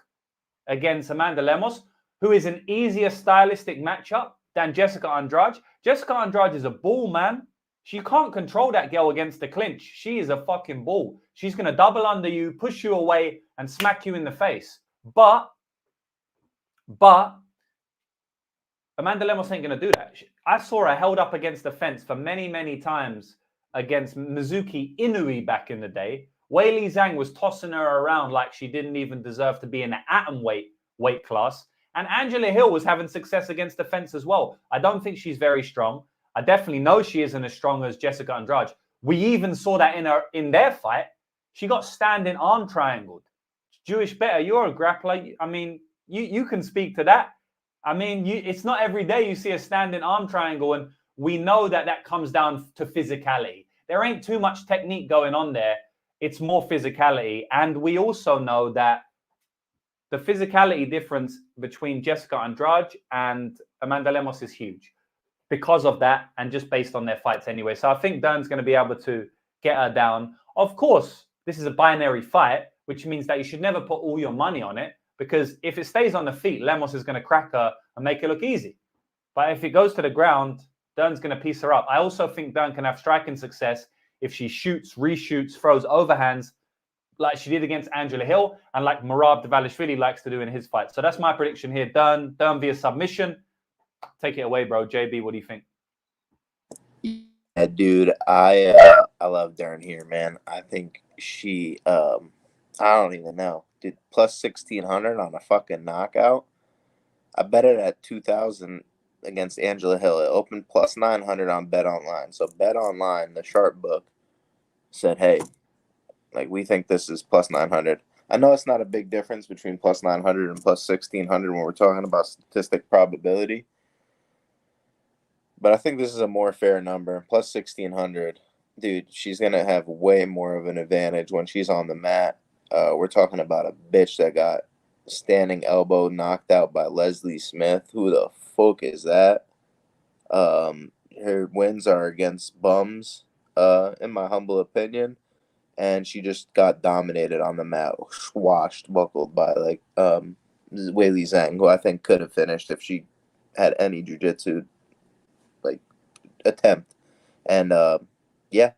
against Amanda Lemos, who is an easier stylistic matchup than Jessica Andrade. Jessica Andrade is a bull, man. She can't control that girl against the clinch. She is a fucking bull. She's going to double under you, push you away, and smack you in the face. But Amanda Lemos ain't going to do that. I saw her held up against the fence for many, many times against Mizuki Inui back in the day. Weili Zhang was tossing her around like she didn't even deserve to be in the atom weight class. And Angela Hill was having success against the fence as well. I don't think she's very strong. I definitely know she isn't as strong as Jessica Andrade. We even saw that in their fight. She got standing arm triangled. Jewish Better, you're a grappler. I mean, you can speak to that. I mean, it's not every day you see a standing arm triangle, and we know that comes down to physicality. There ain't too much technique going on there. It's more physicality. And we also know that the physicality difference between Jessica Andrade and Amanda Lemos is huge because of that and just based on their fights anyway. So I think Dern's going to be able to get her down. Of course, this is a binary fight, which means that you should never put all your money on it because if it stays on the feet, Lemos is going to crack her and make it look easy. But if it goes to the ground, Dern's going to piece her up. I also think Dern can have striking success if she shoots, reshoots, throws overhands, like she did against Angela Hill and like Merab Dvalishvili likes to do in his fight. So that's my prediction here. Dern via submission. Take it away, bro. JB, what do you think? Yeah, dude, I I love Dern here, man. I think she, I don't even know, dude. Plus 1,600 on a fucking knockout. I bet it at 2,000 against Angela Hill. It opened plus 900 on Bet Online. So Bet Online, the sharp book, said, "Hey, like we think this is plus 900." I know it's not a big difference between plus 900 and plus 1,600 when we're talking about statistic probability, but I think this is a more fair number. Plus 1,600, dude. She's gonna have way more of an advantage when she's on the mat. We're talking about a bitch that got standing elbow knocked out by Leslie Smith. Who the fuck is that? Her wins are against bums, in my humble opinion, and she just got dominated on the mat, washed, buckled by Weili Zhang, who I think could have finished if she had any jiu-jitsu like attempt. And yeah,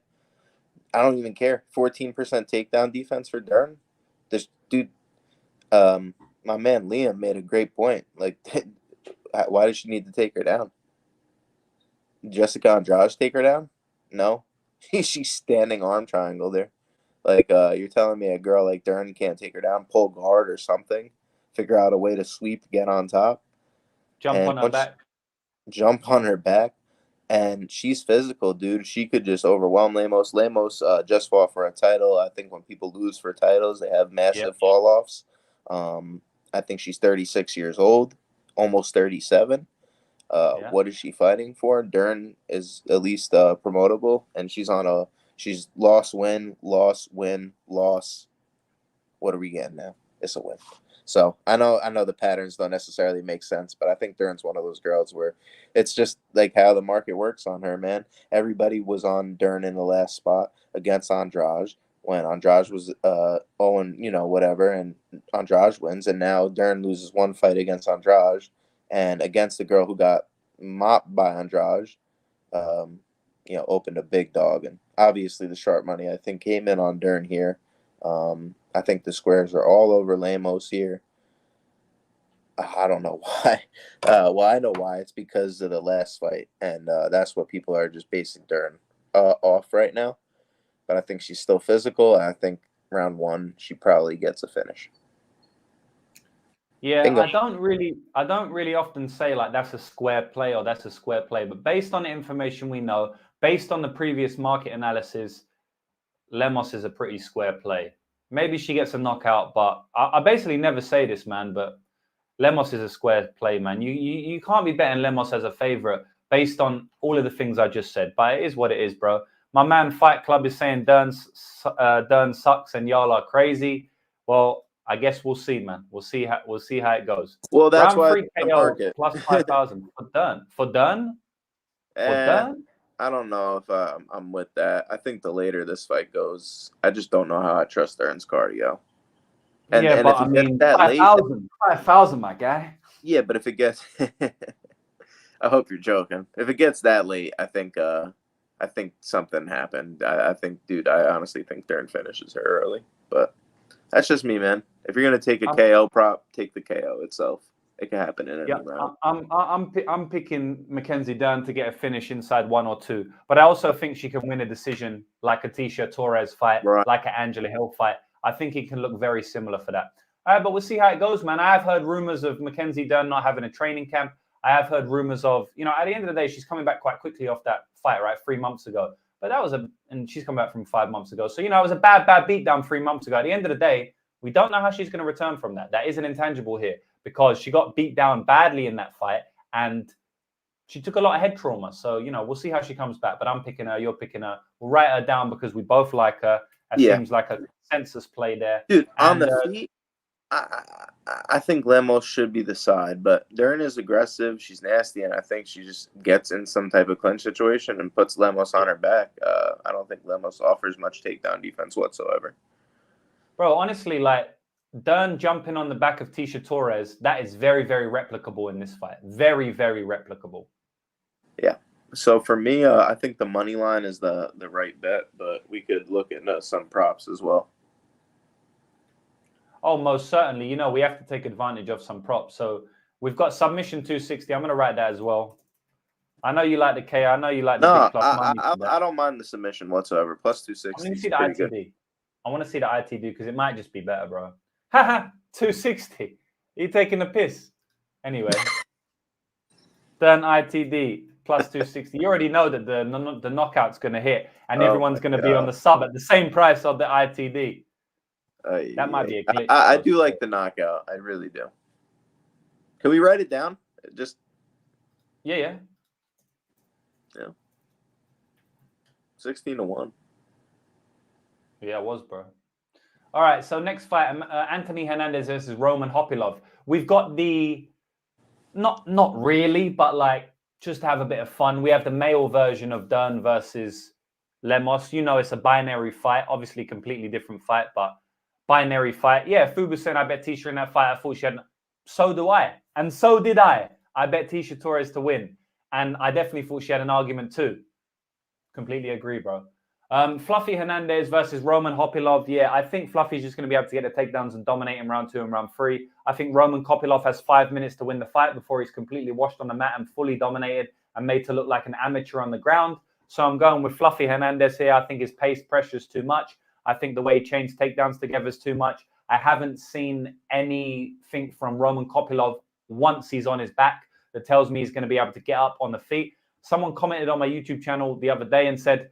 I don't even care. 14% takedown defense for Dern. This dude, my man Liam made a great point. Like, why does she need to take her down? Jessica Andrade take her down? No. She's standing arm triangle there. Like, you're telling me a girl like Dern can't take her down, pull guard or something, figure out a way to sweep, get on top. Jump on her back. Jump on her back. And she's physical, dude. She could just overwhelm Lemos. Lemos just fought for a title. I think when people lose for titles, they have massive fall-offs. I think she's 36 years old, almost 37. What is she fighting for? Dern is at least promotable, and she's loss, win, loss, win, loss. What are we getting now? It's a win. So I know the patterns don't necessarily make sense, but I think Dern's one of those girls where it's just like how the market works on her, man. Everybody was on Dern in the last spot against Andrade when Andrade was whatever, and Andrade wins, and now Dern loses one fight against Andrade and against the girl who got mopped by Andrade, opened a big dog. And obviously the sharp money, I think, came in on Dern here. I think the squares are all over Lemos here. I don't know why. Well, I know why. It's because of the last fight, and that's what people are just basing Dern off right now. But I think she's still physical. And I think round one, she probably gets a finish. Yeah, I don't really often say like that's a square play or that's a square play, but based on the information we know, based on the previous market analysis, Lemos is a pretty square play. Maybe she gets a knockout, but I basically never say this, man, but Lemos is a square play, man. You can't be betting Lemos as a favorite based on all of the things I just said, but it is what it is, bro. My man Fight Club is saying Dern sucks and y'all are crazy. Well, I guess we'll see, man. We'll see how it goes. Well, that's round why 3 KO plus 5,000 for Dern. For Dern? I don't know if I'm with that. I think the later this fight goes, I just don't know how I trust Dern's cardio. And but I mean, 5,000, my guy. Yeah, but if it gets, I hope you're joking. If it gets that late, I think something happened. I honestly think Dern finishes her early. But that's just me, man. If you're gonna take a KO prop, take the KO itself. It can happen in any round. I'm picking Mackenzie Dern to get a finish inside 1 or 2, but I also think she can win a decision like a Tisha Torres fight, like an Angela Hill fight. I think it can look very similar for that. All right, but we'll see how it goes, man. I have heard rumors of Mackenzie Dern not having a training camp. I have heard rumors of, at the end of the day, she's coming back quite quickly off that fight, right? 3 months ago. But and she's come back from 5 months ago. So, it was a bad beatdown 3 months ago. At the end of the day, we don't know how she's going to return from that. That is an intangible here because she got beat down badly in that fight and she took a lot of head trauma. So, we'll see how she comes back. But I'm picking her. You're picking her. We'll write her down because we both like her. It seems like a consensus play there. Dude, on the feet, I think Lemos should be the side, but Dern is aggressive. She's nasty, and I think she just gets in some type of clinch situation and puts Lemos on her back. I don't think Lemos offers much takedown defense whatsoever. Bro, honestly, like Dern jumping on the back of Tisha Torres, that is very, very replicable in this fight. Very, very replicable. Yeah. So for me, I think the money line is the right bet, but we could look at some props as well. Oh, most certainly. We have to take advantage of some props. So we've got submission 260. I'm going to write that as well. I know you like the KO. I know you like the No, big plus money. I don't mind the submission whatsoever. Plus I want 260 to is see the pretty good. ITD. I want to see the ITD because it might just be better, bro. Haha, 260. You taking a piss? Anyway, then ITD plus 260. You already know that the knockout's going to hit, and everyone's going to be on the sub at the same price of the ITD. That might be a glitch. I do like the knockout. I really do. Can we write it down? Just yeah. 16-1. Yeah, it was, bro. All right, so next fight, Anthony Hernandez versus Roman Hopilov. We've got the not really, but like just to have a bit of fun. We have the male version of Dern versus Lemos. You know, it's a binary fight. Obviously, completely different fight, but binary fight. Yeah, Fubu saying I bet Tisha in that fight. I thought she had. So do I, and so did I. I bet Tisha Torres to win, and I definitely thought she had an argument too. Completely agree, bro. Fluffy Hernandez versus Roman Hopilov. Yeah, I think Fluffy's just going to be able to get the takedowns and dominate in round 2 and round 3. I think Roman Hopilov has 5 minutes to win the fight before he's completely washed on the mat and fully dominated and made to look like an amateur on the ground. So I'm going with Fluffy Hernandez here. I think his pace pressure is too much. I think the way he chains takedowns together is too much. I haven't seen anything from Roman Hopilov once he's on his back that tells me he's going to be able to get up on the feet. Someone commented on my YouTube channel the other day and said,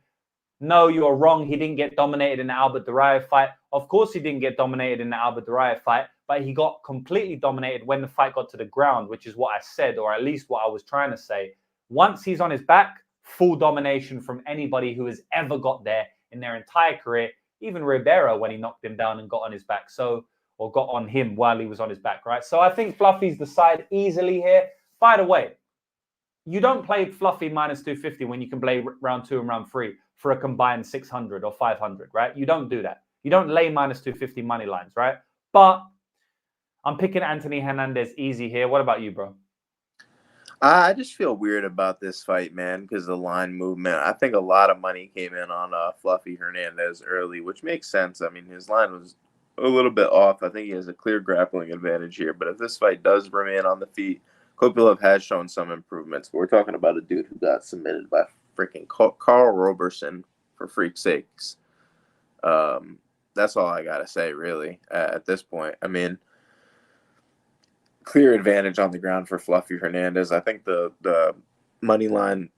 no, you're wrong. He didn't get dominated in the Albert Duraev fight. Of course, he didn't get dominated in the Albert Duraev fight, but he got completely dominated when the fight got to the ground, which is what I said, or at least what I was trying to say. Once he's on his back, full domination from anybody who has ever got there in their entire career, even Ribeiro when he knocked him down and got on his back, or got on him while he was on his back, right? So I think Fluffy's the side easily here. By the way, you don't play Fluffy minus 250 when you can play round 2 and round 3 for a combined 600 or 500, right? You don't do that. You don't lay minus 250 money lines, right? But I'm picking Anthony Hernandez easy here. What about you, bro? I just feel weird about this fight, man, because the line movement. I think a lot of money came in on Fluffy Hernandez early, which makes sense. I mean, his line was a little bit off. I think he has a clear grappling advantage here. But if this fight does remain on the feet, Kopylov has shown some improvements. But we're talking about a dude who got submitted by freaking Carl Roberson, for freak's sakes. That's all I got to say, really, at this point. I mean, clear advantage on the ground for Fluffy Hernandez. I think the money line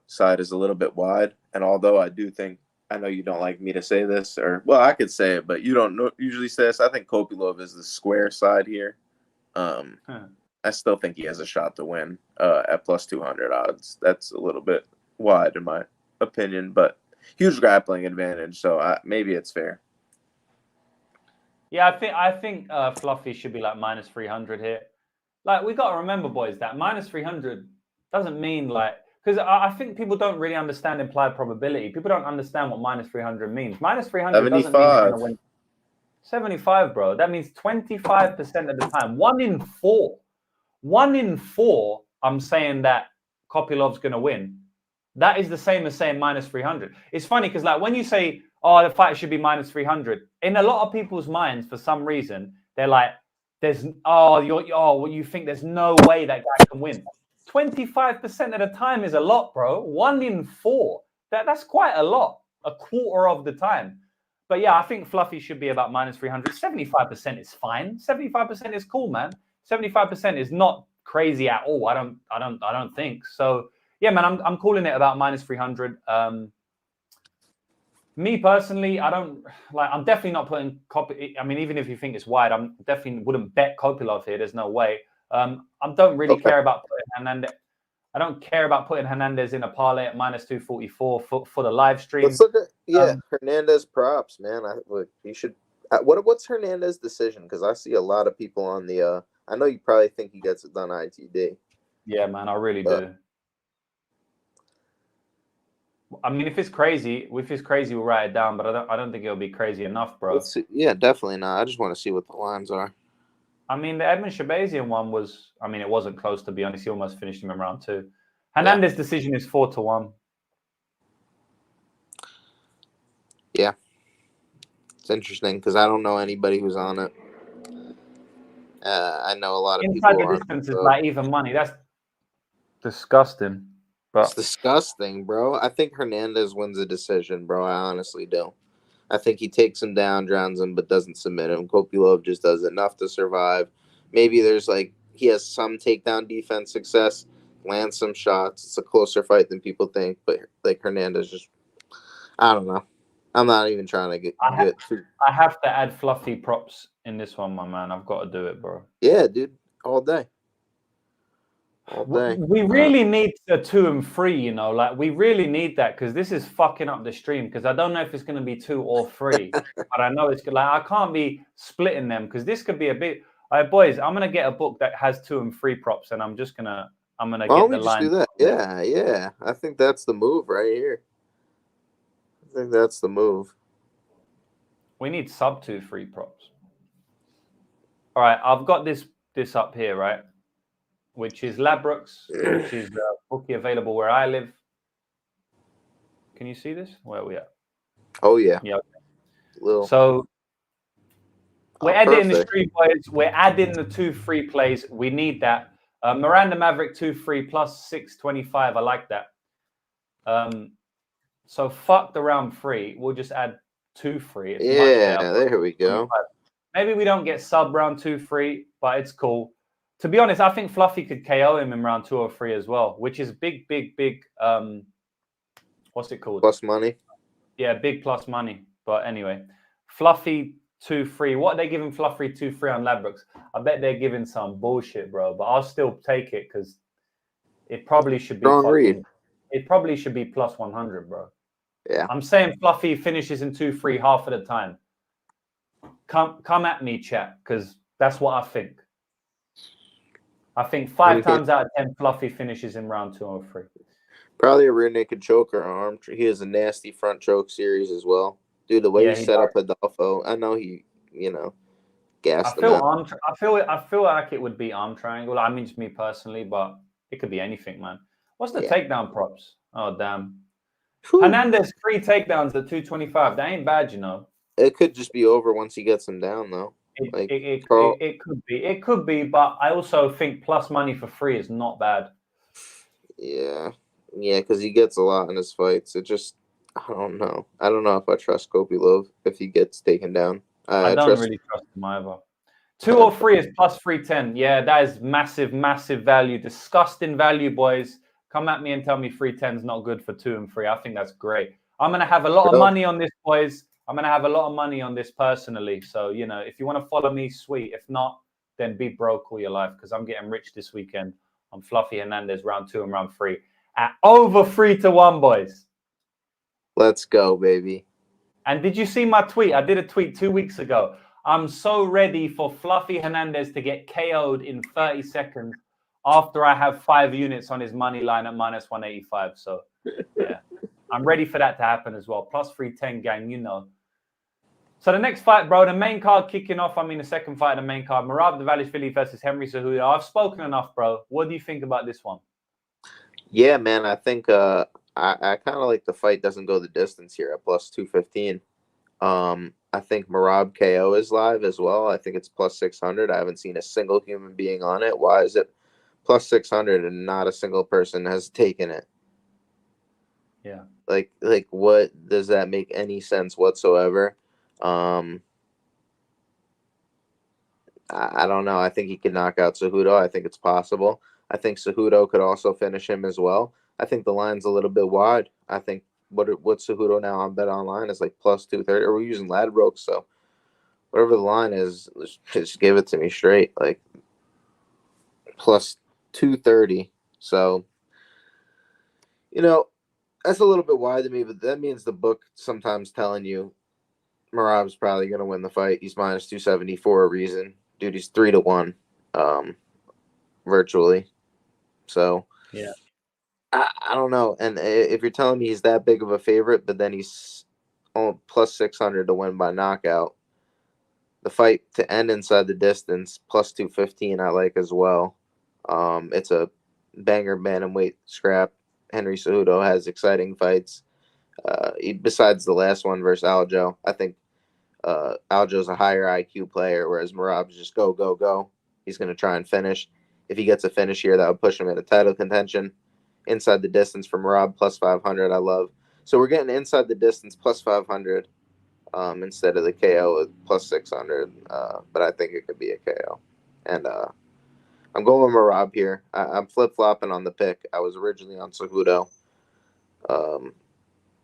side is a little bit wide. And although I do think, I know you don't like me to say this, or, well, I could say it, but you don't usually say this. I think Kopylov is the square side here. I still think he has a shot to win at plus 200 odds. That's a little bit wide in my opinion, but huge grappling advantage. So maybe it's fair. Yeah, I think Fluffy should be like minus 300 here. Like, we got to remember, boys, that minus 300 doesn't mean like, because I think people don't really understand implied probability. People don't understand what minus 300 means. Minus 300 doesn't mean you're going to win. 75, bro. That means 25% of the time. 1 in 4. 1 in 4, I'm saying that Kopylov's going to win. That is the same as saying minus 300. It's funny because, like, when you say, oh, the fight should be minus 300, in a lot of people's minds, for some reason, they're like, you think there's no way that guy can win. 25% of the time is a lot, bro. 1 in 4. That's quite a lot. A quarter of the time. But yeah, I think Fluffy should be about minus 300. 75% is fine. 75% is cool, man. 75% is not crazy at all. I don't think so. Yeah, man, I'm calling it about minus 300. Me personally, I'm definitely not putting I mean, even if you think it's wide, I'm definitely wouldn't bet Kopylov here. There's no way. I don't really care about putting Hernandez. I don't care about putting Hernandez in a parlay at minus 244 for the live stream. Let's look at Hernandez props, man. You should. What's Hernandez decision? Because I see a lot of people on the. I know you probably think he gets it done ITD. Yeah, man, I really do. I mean, if it's crazy, we'll write it down. But I don't think it'll be crazy enough, bro. Yeah, definitely not. I just want to see what the lines are. I mean, the Edmund Shabazian one was. I mean, it wasn't close, to be honest. He almost finished him in round 2. Hernandez' decision is 4-1. Yeah, it's interesting because I don't know anybody who's on it. I know a lot of Inside people. The distance is like even money. That's disgusting. It's disgusting, bro. I think Hernandez wins a decision, bro. I honestly do. I think he takes him down, drowns him, but doesn't submit him. Kopylov just does enough to survive. Maybe there's he has some takedown defense success, lands some shots. It's a closer fight than people think, but Hernandez just, I don't know. I'm not even trying to get too. I have to add fluffy props in this one, my man. I've got to do it, bro. Yeah, dude, all day. All day. We really need a 2 and 3, you know, we really need that because this is fucking up the stream. Because I don't know if it's going to be 2 or 3, but I know it's I can't be splitting them because this could be a bit. All right, boys, I'm gonna get a book that has 2 and 3 props, and I'm gonna get the line. Do that? Yeah. I think that's the move right here. I think that's the move. We need sub 2-3 props. All right, I've got this up here, right? Which is Ladbrokes, which is bookie available where I live. Can you see this? Where are we at? Oh yeah. Yeah. Little. So we're adding the perfect. stream plays. We're adding the 2-3 plays. We need that. Miranda Maverick 2-3 plus 625. I like that. So fuck the round 3. We'll just add 2-3. Yeah, there we go. Maybe we don't get sub round 2-3, but it's cool. To be honest, I think Fluffy could KO him in round 2 or 3 as well, which is big. What's it called? Plus money. Yeah, big plus money. But anyway, Fluffy 2-3. What are they giving Fluffy 2-3 on Ladbrokes? I bet they're giving some bullshit, bro. But I'll still take it because it probably should be. It probably should be plus 100, bro. Yeah. I'm saying Fluffy finishes in 2-3 half of the time. Come at me, chat, because that's what I think. I think 5 times out of 10, Fluffy finishes in round 2 or 3. Probably a rear naked choke or arm. He has a nasty front choke series as well. Dude, the way he set up Adolfo, I know he, gassed him out. I feel like it would be arm triangle. I mean, just me personally, but it could be anything, man. What's the takedown props? Oh, damn. Whew. Hernandez 3 takedowns at 225. That ain't bad, you know. It could just be over once he gets him down, though. It could be, but I also think plus money for 3 is not bad. Yeah, because he gets a lot in his fights. It just, I don't know. I don't know if I trust Kopylov if he gets taken down. I don't really trust him either. 2 or 3 is plus 310. Yeah, that is massive value. Disgusting value, boys. Come at me and tell me 310 is not good for 2 and 3. I think that's great. I'm gonna have a lot of money on this, boys. I'm going to have a lot of money on this personally. So, if you want to follow me, sweet. If not, then be broke all your life because I'm getting rich this weekend on Fluffy Hernandez round 2 and round 3 at over 3-1, boys. Let's go, baby. And did you see my tweet? I did a tweet 2 weeks ago. I'm so ready for Fluffy Hernandez to get KO'd in 30 seconds after I have 5 units on his money line at minus 185. So, yeah, I'm ready for that to happen as well. Plus 310, gang, So the next fight, bro, the main card kicking off. The second fight of the main card. Merab Dvalishvili versus Henry Cejudo. I've spoken enough, bro. What do you think about this one? Yeah, man, I think I kind of like the fight doesn't go the distance here at plus 215. I think Merab KO is live as well. I think it's plus 600. I haven't seen a single human being on it. Why is it plus 600 and not a single person has taken it? Yeah. Like what does that make any sense whatsoever? I don't know. I think he could knock out Cejudo. I think it's possible. I think Cejudo could also finish him as well. I think the line's a little bit wide. I think what Cejudo now on Bet Online is like plus 230. Or we're using Ladbrokes, so whatever the line is, just give it to me straight, like plus 230. So that's a little bit wide to me, but that means the book sometimes telling you Merab's probably going to win the fight. He's minus 270 for a reason. Dude, he's 3-1 virtually. So, yeah, I don't know. And if you're telling me he's that big of a favorite, but then he's plus 600 to win by knockout, the fight to end inside the distance, plus 215, I like as well. It's a banger bantamweight scrap. Henry Cejudo has exciting fights. Besides the last one versus Aljo, I think Aljo's a higher IQ player, whereas Merab's just go, go, go. He's going to try and finish. If he gets a finish here, that would push him into title contention. inside the distance from Rob plus 500. I love. So we're getting inside the distance plus 500 instead of the KO at plus 600. But I think it could be a KO. And I'm going with Marab here. I'm flip flopping on the pick. I was originally on Cejudo,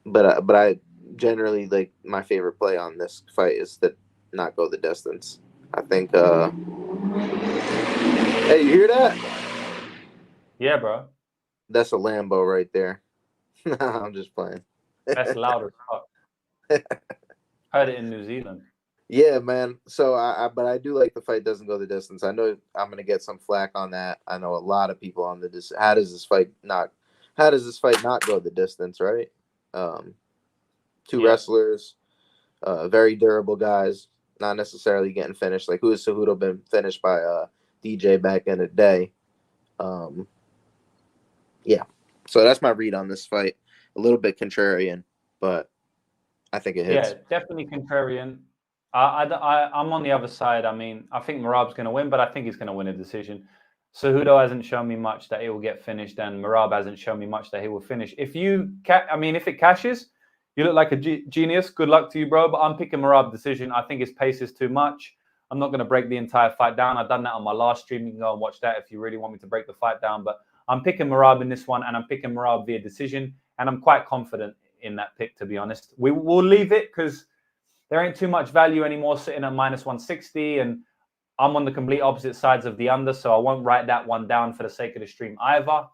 but I generally like my favorite play on this fight is to not go the distance. I think. Hey, you hear that? Yeah, bro. That's a Lambo right there. I'm just playing. That's loud as fuck. Heard it in New Zealand. Yeah, man. So but I do like the fight doesn't go the distance. I know I'm gonna get some flack on that. I know a lot of people on the how does this fight not go the distance, right? Two wrestlers, very durable guys, not necessarily getting finished. Like who has Cejudo been finished by DJ back in the day? Yeah. So that's my read on this fight. A little bit contrarian, but I think it hits. Yeah, definitely contrarian. I'm on the other side. I mean, I think Marab's going to win, but I think he's going to win a decision. Cejudo hasn't shown me much that he will get finished, and Marab hasn't shown me much that he will finish. If it cashes, you look like a genius. Good luck to you, bro. But I'm picking Marab decision. I think his pace is too much. I'm not going to break the entire fight down. I've done that on my last stream. You can go and watch that if you really want me to break the fight down. But I'm picking Marab in this one, and I'm picking Marab via decision, and I'm quite confident in that pick, to be honest. We will leave it because there ain't too much value anymore sitting at minus 160, and I'm on the complete opposite sides of the under, so I won't write that one down for the sake of the stream either. But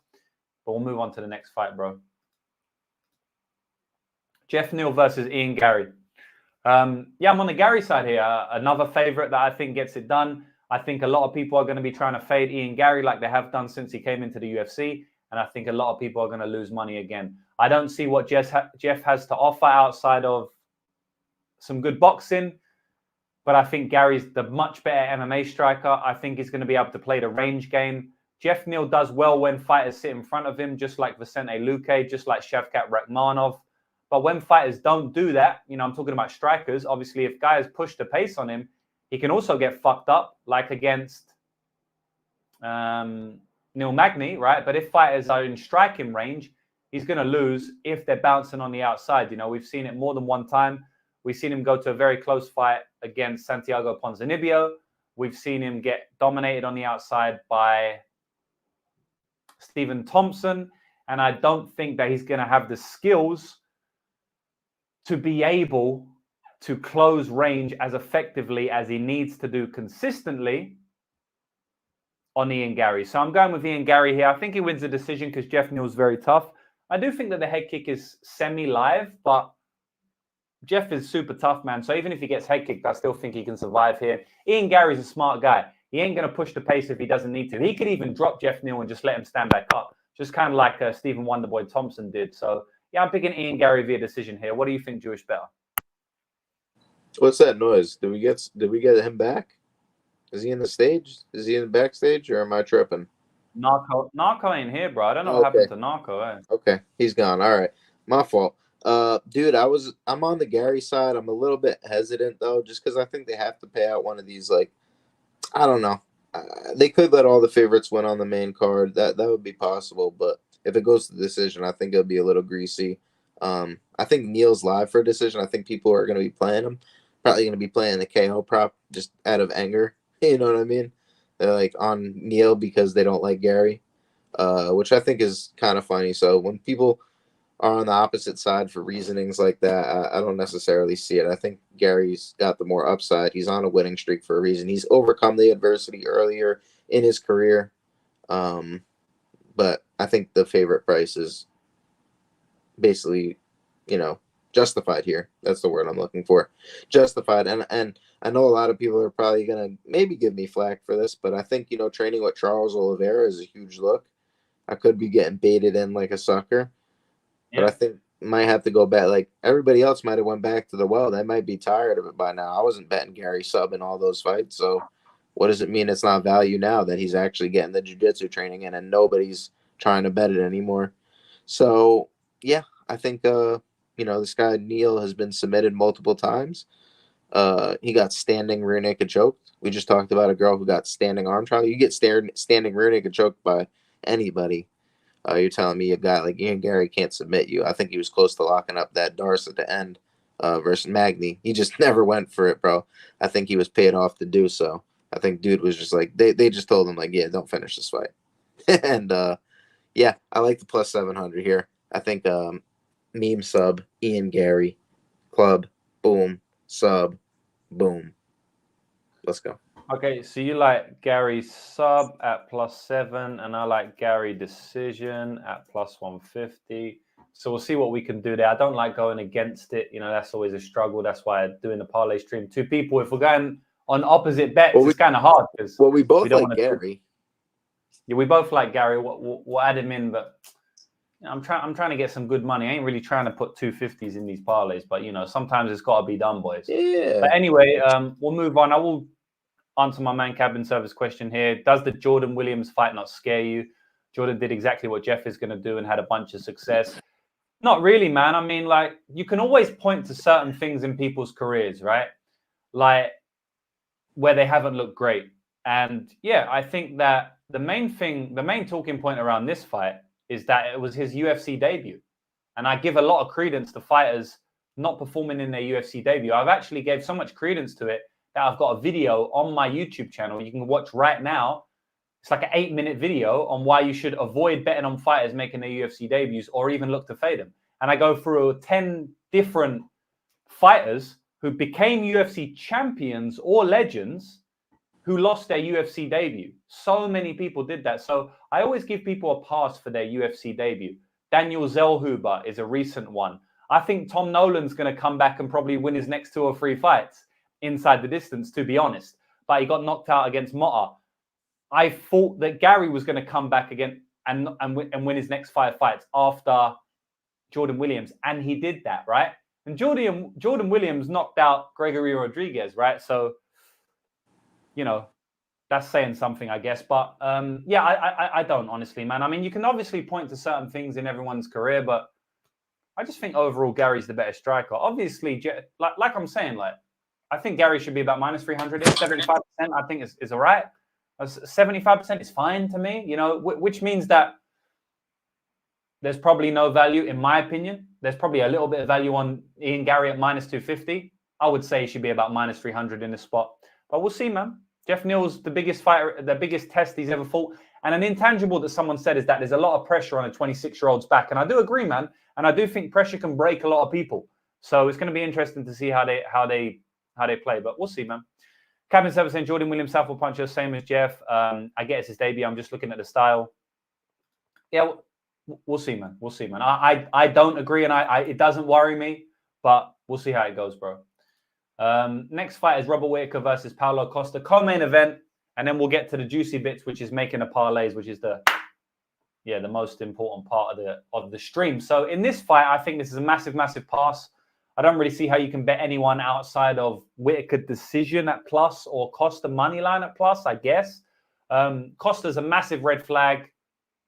we'll move on to the next fight, bro. Jeff Neal versus Ian Gary. I'm on the Gary side here. Another favorite that I think gets it done. I think a lot of people are going to be trying to fade Ian Gary like they have done since he came into the UFC, and I think a lot of people are going to lose money again. I don't see what Jeff has to offer outside of some good boxing, but I think Gary's the much better MMA striker. I think he's going to be able to play the range game. Jeff Neal does well when fighters sit in front of him, just like Vicente Luque, just like Shavkat Rakhmonov. But when fighters don't do that, I'm talking about strikers. Obviously, if guys push the pace on him, he can also get fucked up, like against Neil Magny, right? But if fighters are in striking range, he's going to lose if they're bouncing on the outside. We've seen it more than one time. We've seen him go to a very close fight against Santiago Ponzinibbio. We've seen him get dominated on the outside by Stephen Thompson. And I don't think that he's going to have the skills to be able to close range as effectively as he needs to do consistently on Ian Gary. So I'm going with Ian Gary here. I think he wins the decision because Jeff Neal's very tough. I do think that the head kick is semi-live, but Jeff is super tough, man. So even if he gets head kicked, I still think he can survive here. Ian Gary's a smart guy. He ain't going to push the pace if he doesn't need to. He could even drop Jeff Neal and just let him stand back up, just kind of like Stephen Wonderboy Thompson did. So, yeah, I'm picking Ian Gary via decision here. What do you think, Jewish Bear? What's that noise? Did we get him back? Is he in the stage? Is he in the backstage, or am I tripping? Narco ain't here, bro. I don't know what happened to Narco. Okay, he's gone. All right, my fault. Dude, I'm on the Gary side. I'm a little bit hesitant though, just because I think they have to pay out one of these. Like, I don't know. They could let all the favorites win on the main card. That would be possible, but if it goes to the decision, I think it'll be a little greasy. I think Neal's live for a decision. I think people are going to be playing him. Probably going to be playing the KO prop just out of anger. You know what I mean? They're like on Neal because they don't like Gary, which I think is kind of funny. So when people are on the opposite side for reasonings like that, I don't necessarily see it. I think Gary's got the more upside. He's on a winning streak for a reason. He's overcome the adversity earlier in his career. But I think the favorite price is basically, justified here. That's the word I'm looking for. Justified. And I know a lot of people are probably going to maybe give me flack for this, but I think, training with Charles Oliveira is a huge look. I could be getting baited in like a sucker. But I think might have to go back. Like everybody else might have went back to the well. They might be tired of it by now. I wasn't betting Gary sub in all those fights. So what does it mean it's not value now that he's actually getting the jiu-jitsu training in and nobody's trying to bet it anymore? So, yeah, I think, this guy Neal has been submitted multiple times. He got standing rear naked choked. We just talked about a girl who got standing arm trial. You get standing rear naked choked by anybody. You're telling me a guy like Ian Gary can't submit you. I think he was close to locking up that Darce at the end versus Magny. He just never went for it, bro. I think he was paid off to do so. I think dude was just like, they just told him, like, yeah, don't finish this fight. And, yeah, I like the plus 700 here. I think meme sub, Ian Gary, club, boom, sub, boom. Let's go. Okay, so you like Gary sub at +7, and I like Gary decision at +150. So we'll see what we can do there. I don't like going against it. You know, that's always a struggle. That's why I'm doing the parlay stream. Two people, if we're going on opposite bets, it's kind of hard because we both don't like Gary. Yeah, we both like Gary. We'll add him in, but I'm trying to get some good money. I ain't really trying to put 250s in these parlays, but you know, sometimes it's got to be done, boys. Yeah. But anyway, we'll move on. I will answer my man cabin service question here. Does the Jordan Williams fight not scare you? Jordan did exactly what Jeff is going to do and had a bunch of success. Not really, man. I mean, like, you can always point to certain things in people's careers, right? Like where they haven't looked great. And yeah, I think that the main talking point around this fight is that it was his UFC debut. And I give a lot of credence to fighters not performing in their UFC debut. I've actually gave so much credence to it that I've got a video on my YouTube channel you can watch right now. It's like an 8-minute video on why you should avoid betting on fighters making their UFC debuts or even look to fade them. And I go through 10 different fighters who became UFC champions or legends who lost their UFC debut. So many people did that. So I always give people a pass for their UFC debut. Daniel Zellhuber is a recent one. I think Tom Nolan's going to come back and probably win his next 2 or 3 fights inside the distance, to be honest. But he got knocked out against Motta. I thought that Gary was going to come back again and win his next 5 fights after Jordan Williams. And he did that, right? And Jordan Williams knocked out Gregory Rodriguez, right? So, you know, that's saying something, I guess. But yeah, I don't, honestly, man. I mean, you can obviously point to certain things in everyone's career, but I just think overall Gary's the better striker. Obviously, like I'm saying, like, I think Gary should be about -300. 75%, I think is all right. 75% is fine to me, you know, which means that there's probably no value, in my opinion. There's probably a little bit of value on Ian Gary at -250. I would say he should be about -300 in this spot. But we'll see, man. Jeff Neal's the biggest fighter, the biggest test he's ever fought. And an intangible that someone said is that there's a lot of pressure on a 26-year-old's back. And I do agree, man. And I do think pressure can break a lot of people. So it's going to be interesting to see how they play. But we'll see, man. Cabin 7 saying Jordan Williams, Southpaw puncher, same as Jeff. I get it's his debut. I'm just looking at the style. Yeah, we'll see, man. We'll see, man. I don't agree, and it doesn't worry me, but we'll see how it goes, bro. Next fight is Robert Whittaker versus Paulo Costa, co-main event, and then we'll get to the juicy bits, which is making the parlays, which is the most important part of the stream. So in this fight, I think this is a massive pass. I don't really see how you can bet anyone outside of Whittaker decision at plus or Costa money line at plus, I guess. Costa's a massive red flag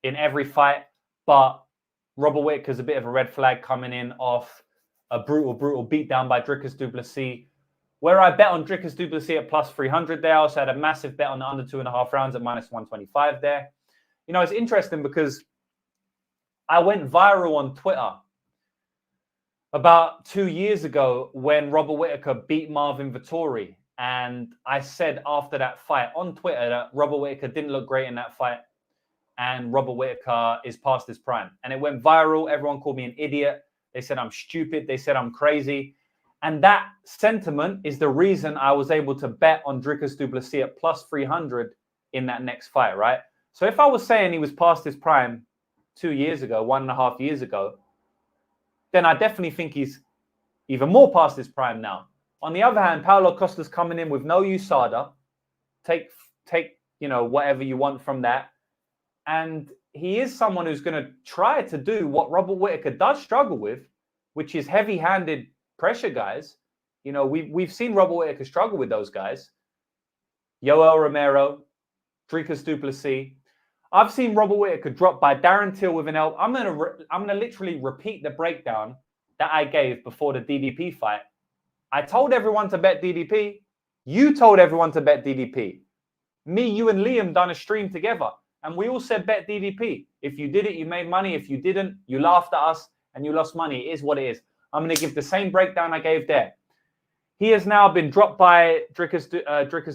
in every fight, but Robert Whittaker's a bit of a red flag coming in off a brutal beatdown by Dricus du Plessis. Where I bet on Dricus du Plessis at +300 there, I also had a massive bet on the under 2.5 rounds at -125 there. You know, it's interesting because I went viral on Twitter about 2 years ago when Robert Whittaker beat Marvin Vettori. And I said after that fight on Twitter that Robert Whittaker didn't look great in that fight. And Robert Whittaker is past his prime. And it went viral. Everyone called me an idiot. They said I'm stupid. They said I'm crazy. And that sentiment is the reason I was able to bet on Dricus du Plessis at +300 in that next fight, right? So if I was saying he was past his prime 2 years ago, 1.5 years ago, then I definitely think he's even more past his prime now. On the other hand, Paulo Costa's coming in with no USADA. Take you know, whatever you want from that. And he is someone who's going to try to do what Robert Whittaker does struggle with, which is heavy-handed pressure guys. You know, we've seen Robert Whittaker struggle with those guys. Yoel Romero, Dricus du Plessis. I've seen Robert Whittaker drop by Darren Till with an elbow. I'm gonna literally repeat the breakdown that I gave before the DDP fight. I told everyone to bet DDP. You told everyone to bet DDP. Me, you, and Liam done a stream together. And we all said bet DDP. If you did it, you made money. If you didn't, you laughed at us and you lost money. It is what it is. I'm going to give the same breakdown I gave there. He has now been dropped by Dricus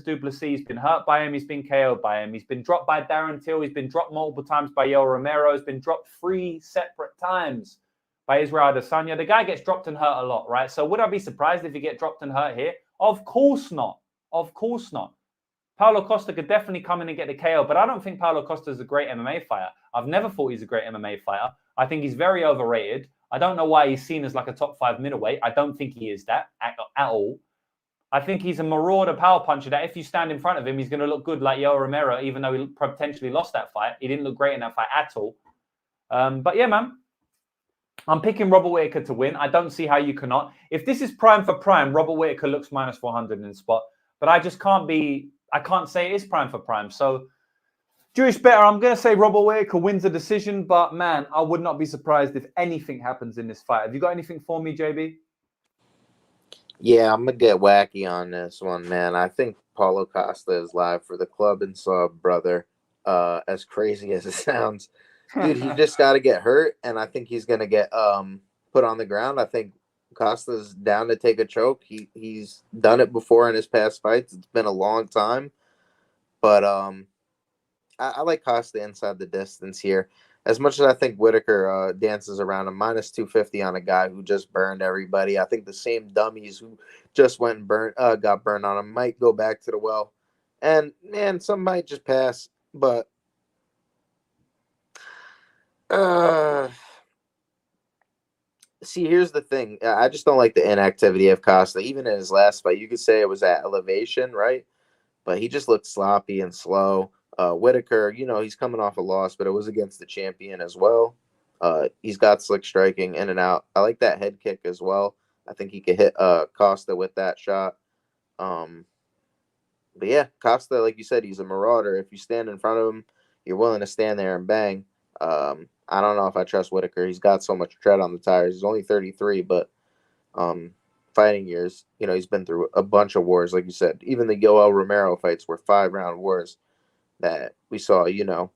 Duplessis. He's been hurt by him. He's been KO'd by him. He's been dropped by Darren Till. He's been dropped multiple times by Yoel Romero. He's been dropped 3 separate times by Israel Adesanya. The guy gets dropped and hurt a lot, right? So would I be surprised if he get dropped and hurt here? Of course not. Of course not. Paulo Costa could definitely come in and get the KO, but I don't think Paulo Costa is a great MMA fighter. I've never thought he's a great MMA fighter. I think he's very overrated. I don't know why he's seen as like a top 5 middleweight. I don't think he is that at all. I think he's a marauder power puncher that if you stand in front of him, he's going to look good like Yoel Romero, even though he potentially lost that fight. He didn't look great in that fight at all. But yeah, man, I'm picking Robert Whittaker to win. I don't see how you cannot. If this is prime for prime, Robert Whittaker looks minus 400 in the spot. But I just can't I can't say it is prime for prime. So Jewish better, I'm going to say Robert Whittaker wins the decision. But man, I would not be surprised if anything happens in this fight. Have you got anything for me, JB? Yeah, I'm going to get wacky on this one, man. I think Paulo Costa is live for the club and sub, brother. As crazy as it sounds. Dude, he just got to get hurt, and I think he's going to get put on the ground. I think Costa's down to take a choke. He's done it before in his past fights. It's been a long time. But I like Costa inside the distance here. As much as I think Whittaker dances around a minus 250 on a guy who just burned everybody, I think the same dummies who just went and got burned on him might go back to the well. And, man, some might just pass. But see, here's the thing. I just don't like the inactivity of Costa. Even in his last fight, you could say it was at elevation, right? But he just looked sloppy and slow. Whittaker, he's coming off a loss, but it was against the champion as well. He's got slick striking in and out. I like that head kick as well. I think he could hit Costa with that shot. But yeah, Costa, like you said, he's a marauder. If you stand in front of him, you're willing to stand there and bang. I don't know if I trust Whittaker. He's got so much tread on the tires. He's only 33, but fighting years, he's been through a bunch of wars, like you said. Even the Yoel Romero fights were 5-round wars that we saw, him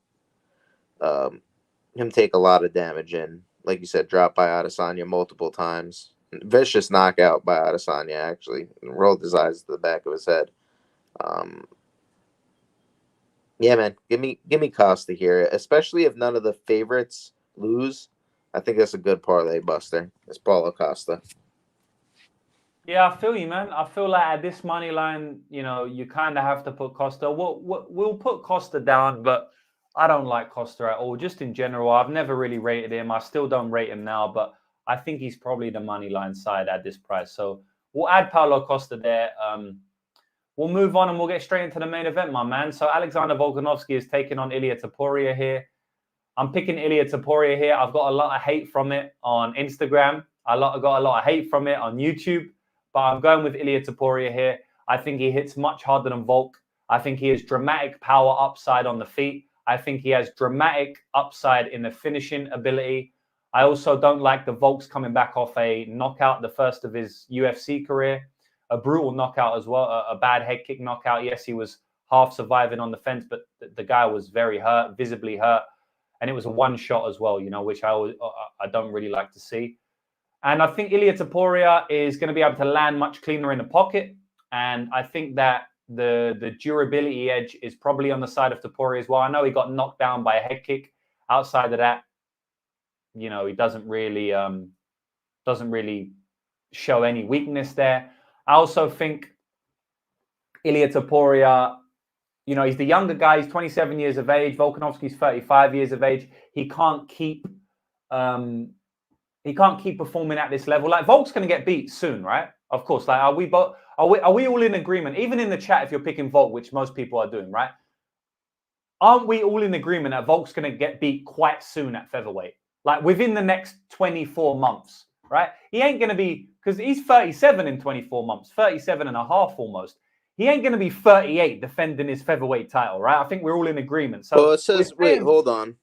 take a lot of damage and, like you said, dropped by Adesanya multiple times. Vicious knockout by Adesanya, actually. Rolled his eyes to the back of his head. Yeah, man, give me Costa here, especially if none of the favorites lose. I think that's a good parlay buster. It's Paulo Costa. Yeah, I feel you, man. I feel like at this money line, you kind of have to put Costa. We'll put Costa down, but I don't like Costa at all. Just in general, I've never really rated him. I still don't rate him now, but I think he's probably the money line side at this price. So we'll add Paulo Costa there. We'll move on and we'll get straight into the main event, my man. So Alexander Volkanovski is taking on Ilia Topuria here. I'm picking Ilia Topuria here. I've got a lot of hate from it on Instagram. I got a lot of hate from it on YouTube. But I'm going with Ilia Topuria here. I think he hits much harder than Volk. I think he has dramatic power upside on the feet. I think he has dramatic upside in the finishing ability. I also don't like the Volk's coming back off a knockout, the first of his UFC career. A brutal knockout as well, a bad head kick knockout. Yes, he was half surviving on the fence, but the guy was very hurt, visibly hurt. And it was a one shot as well, which I don't really like to see. And I think Ilia Topuria is going to be able to land much cleaner in the pocket. And I think that the durability edge is probably on the side of Topuria as well. I know he got knocked down by a head kick. Outside of that, he doesn't really show any weakness there. I also think Ilia Topuria, he's the younger guy. He's 27 years of age. Volkanovski's 35 years of age. He can't keep performing at this level. Like Volk's going to get beat soon, right? Of course. Like, are we all in agreement? Even in the chat, if you're picking Volk, which most people are doing, right? Aren't we all in agreement that Volk's going to get beat quite soon at featherweight? Like within the next 24 months, right? He ain't going to be, because he's 37 in 24 months, 37 and a half almost. He ain't going to be 38 defending his featherweight title, right? I think we're all in agreement. So, well, it says, wait, hold on.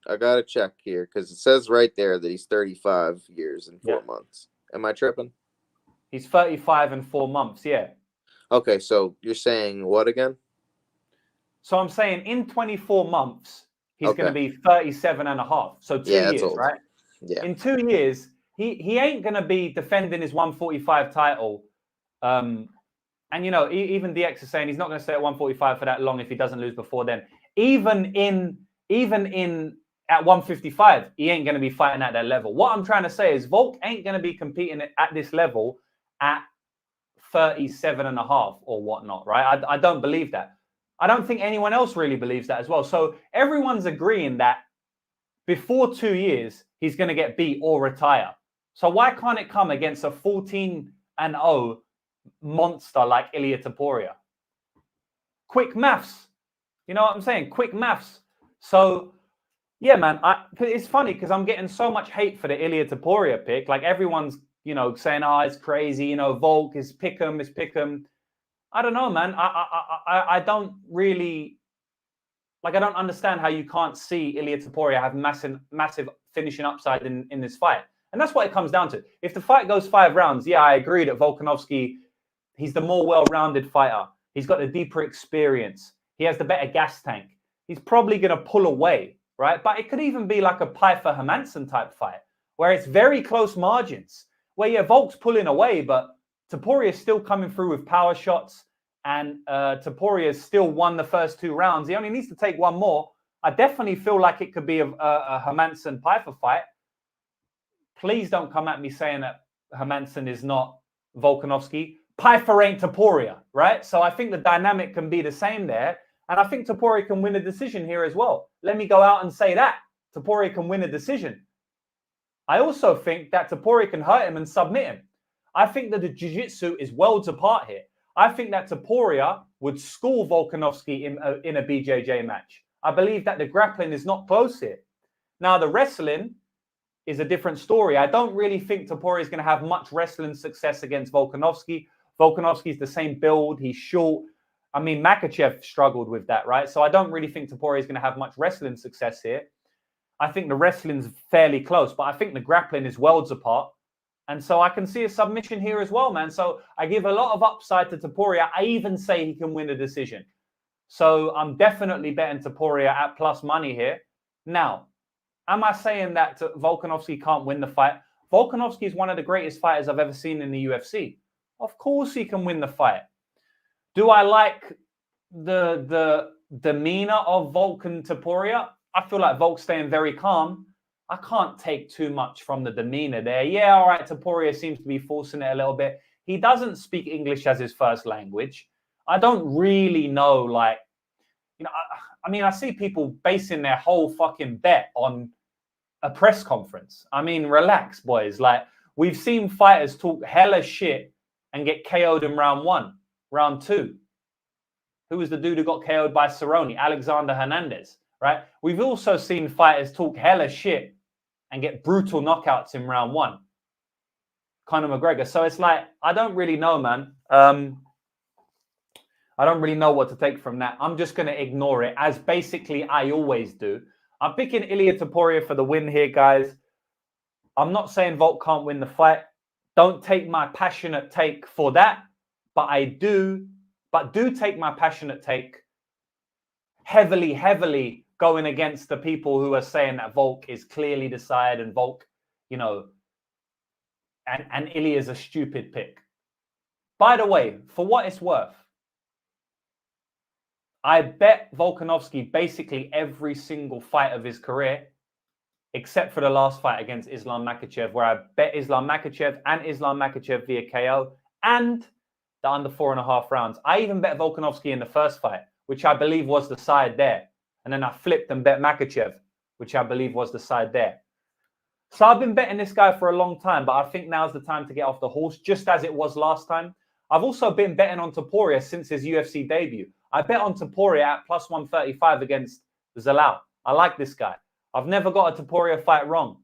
I got to check here because it says right there that he's 35 years and 4 months. Am I tripping? He's 35 and 4 months, yeah. Okay, so you're saying what again? So I'm saying in 24 months, he's going to Okay. be 37.5. So 2 Yeah, that's years, old. right? Yeah. In 2 years, he ain't going to be defending his 145 title. And, you know, even DX is saying he's not going to stay at 145 for that long if he doesn't lose before then. Even in at 155, he ain't going to be fighting at that level. What I'm trying to say is Volk ain't going to be competing at this level at 37.5 or whatnot, right? I don't believe that. I don't think anyone else really believes that as well. So everyone's agreeing that before 2 years, he's going to get beat or retire. So why can't it come against a 14-0 monster like Ilia Topuria? Quick maths. You know what I'm saying? Quick maths. So, yeah, man, it's funny because I'm getting so much hate for the Ilia Topuria pick. Like everyone's, you know, saying, oh, it's crazy. You know, Volk is pick 'em, is pick 'em. I don't know, man. I don't really, like, I don't understand how you can't see Ilia Topuria have massive finishing upside in this fight. And that's what it comes down to. If the fight goes 5 rounds, yeah, I agree that Volkanovski, he's the more well-rounded fighter. He's got the deeper experience. He has the better gas tank. He's probably going to pull away, right? But it could even be like a Pyfer-Hermansson type fight, where it's very close margins, where, yeah, Volk's pulling away, but Topuria is still coming through with power shots, and Topuria still won the first 2 rounds. He only needs to take 1 more. I definitely feel like it could be a Hermansson-Pyfer fight. Please don't come at me saying that Hermansson is not Volkanovski. Pyfer ain't Topuria, right? So I think the dynamic can be the same there. And I think Topuria can win a decision here as well. Let me go out and say that. Topuria can win a decision. I also think that Topuria can hurt him and submit him. I think that the jiu-jitsu is worlds apart here. I think that Topuria would school Volkanovski in a BJJ match. I believe that the grappling is not close here. Now, the wrestling is a different story. I don't really think Topuria is going to have much wrestling success against Volkanovski. Volkanovski's the same build. He's short. I mean, Makhachev struggled with that, right? So I don't really think Topuria is going to have much wrestling success here. I think the wrestling's fairly close, but I think the grappling is worlds apart. And so I can see a submission here as well, man. So I give a lot of upside to Topuria. I even say he can win a decision. So I'm definitely betting Topuria at plus money here. Now, am I saying that Volkanovski can't win the fight? Volkanovski is one of the greatest fighters I've ever seen in the UFC. Of course he can win the fight. Do I like the demeanor of Volk and Topuria? I feel like Volk's staying very calm. I can't take too much from the demeanor there. Yeah, all right, Topuria seems to be forcing it a little bit. He doesn't speak English as his first language. I don't really know, like, you know, I mean, I see people basing their whole fucking bet on a press conference. I mean, relax, boys. Like, we've seen fighters talk hella shit and get KO'd in round 1, round 2. Who was the dude who got KO'd by Cerrone? Alexander Hernandez, right? We've also seen fighters talk hella shit and get brutal knockouts in round 1. Conor McGregor. So it's like, I don't really know, man. I don't really know what to take from that. I'm just going to ignore it, as basically I always do. I'm picking Ilia Topuria for the win here, guys. I'm not saying Volk can't win the fight. Don't take my passionate take for that. But do take my passionate take heavily going against the people who are saying that Volk is clearly the side and Volk, you know, and Ilia is a stupid pick. By the way, for what it's worth, I bet Volkanovski basically every single fight of his career, except for the last fight against Islam Makhachev, where I bet Islam Makhachev via KO and the under 4.5 rounds. I even bet Volkanovski in the first fight, which I believe was the side there. And then I flipped and bet Makhachev, which I believe was the side there. So I've been betting this guy for a long time, but I think now's the time to get off the horse, just as it was last time. I've also been betting on Topuria since his UFC debut. I bet on Topuria at plus 135 against Zalal. I like this guy. I've never got a Topuria fight wrong.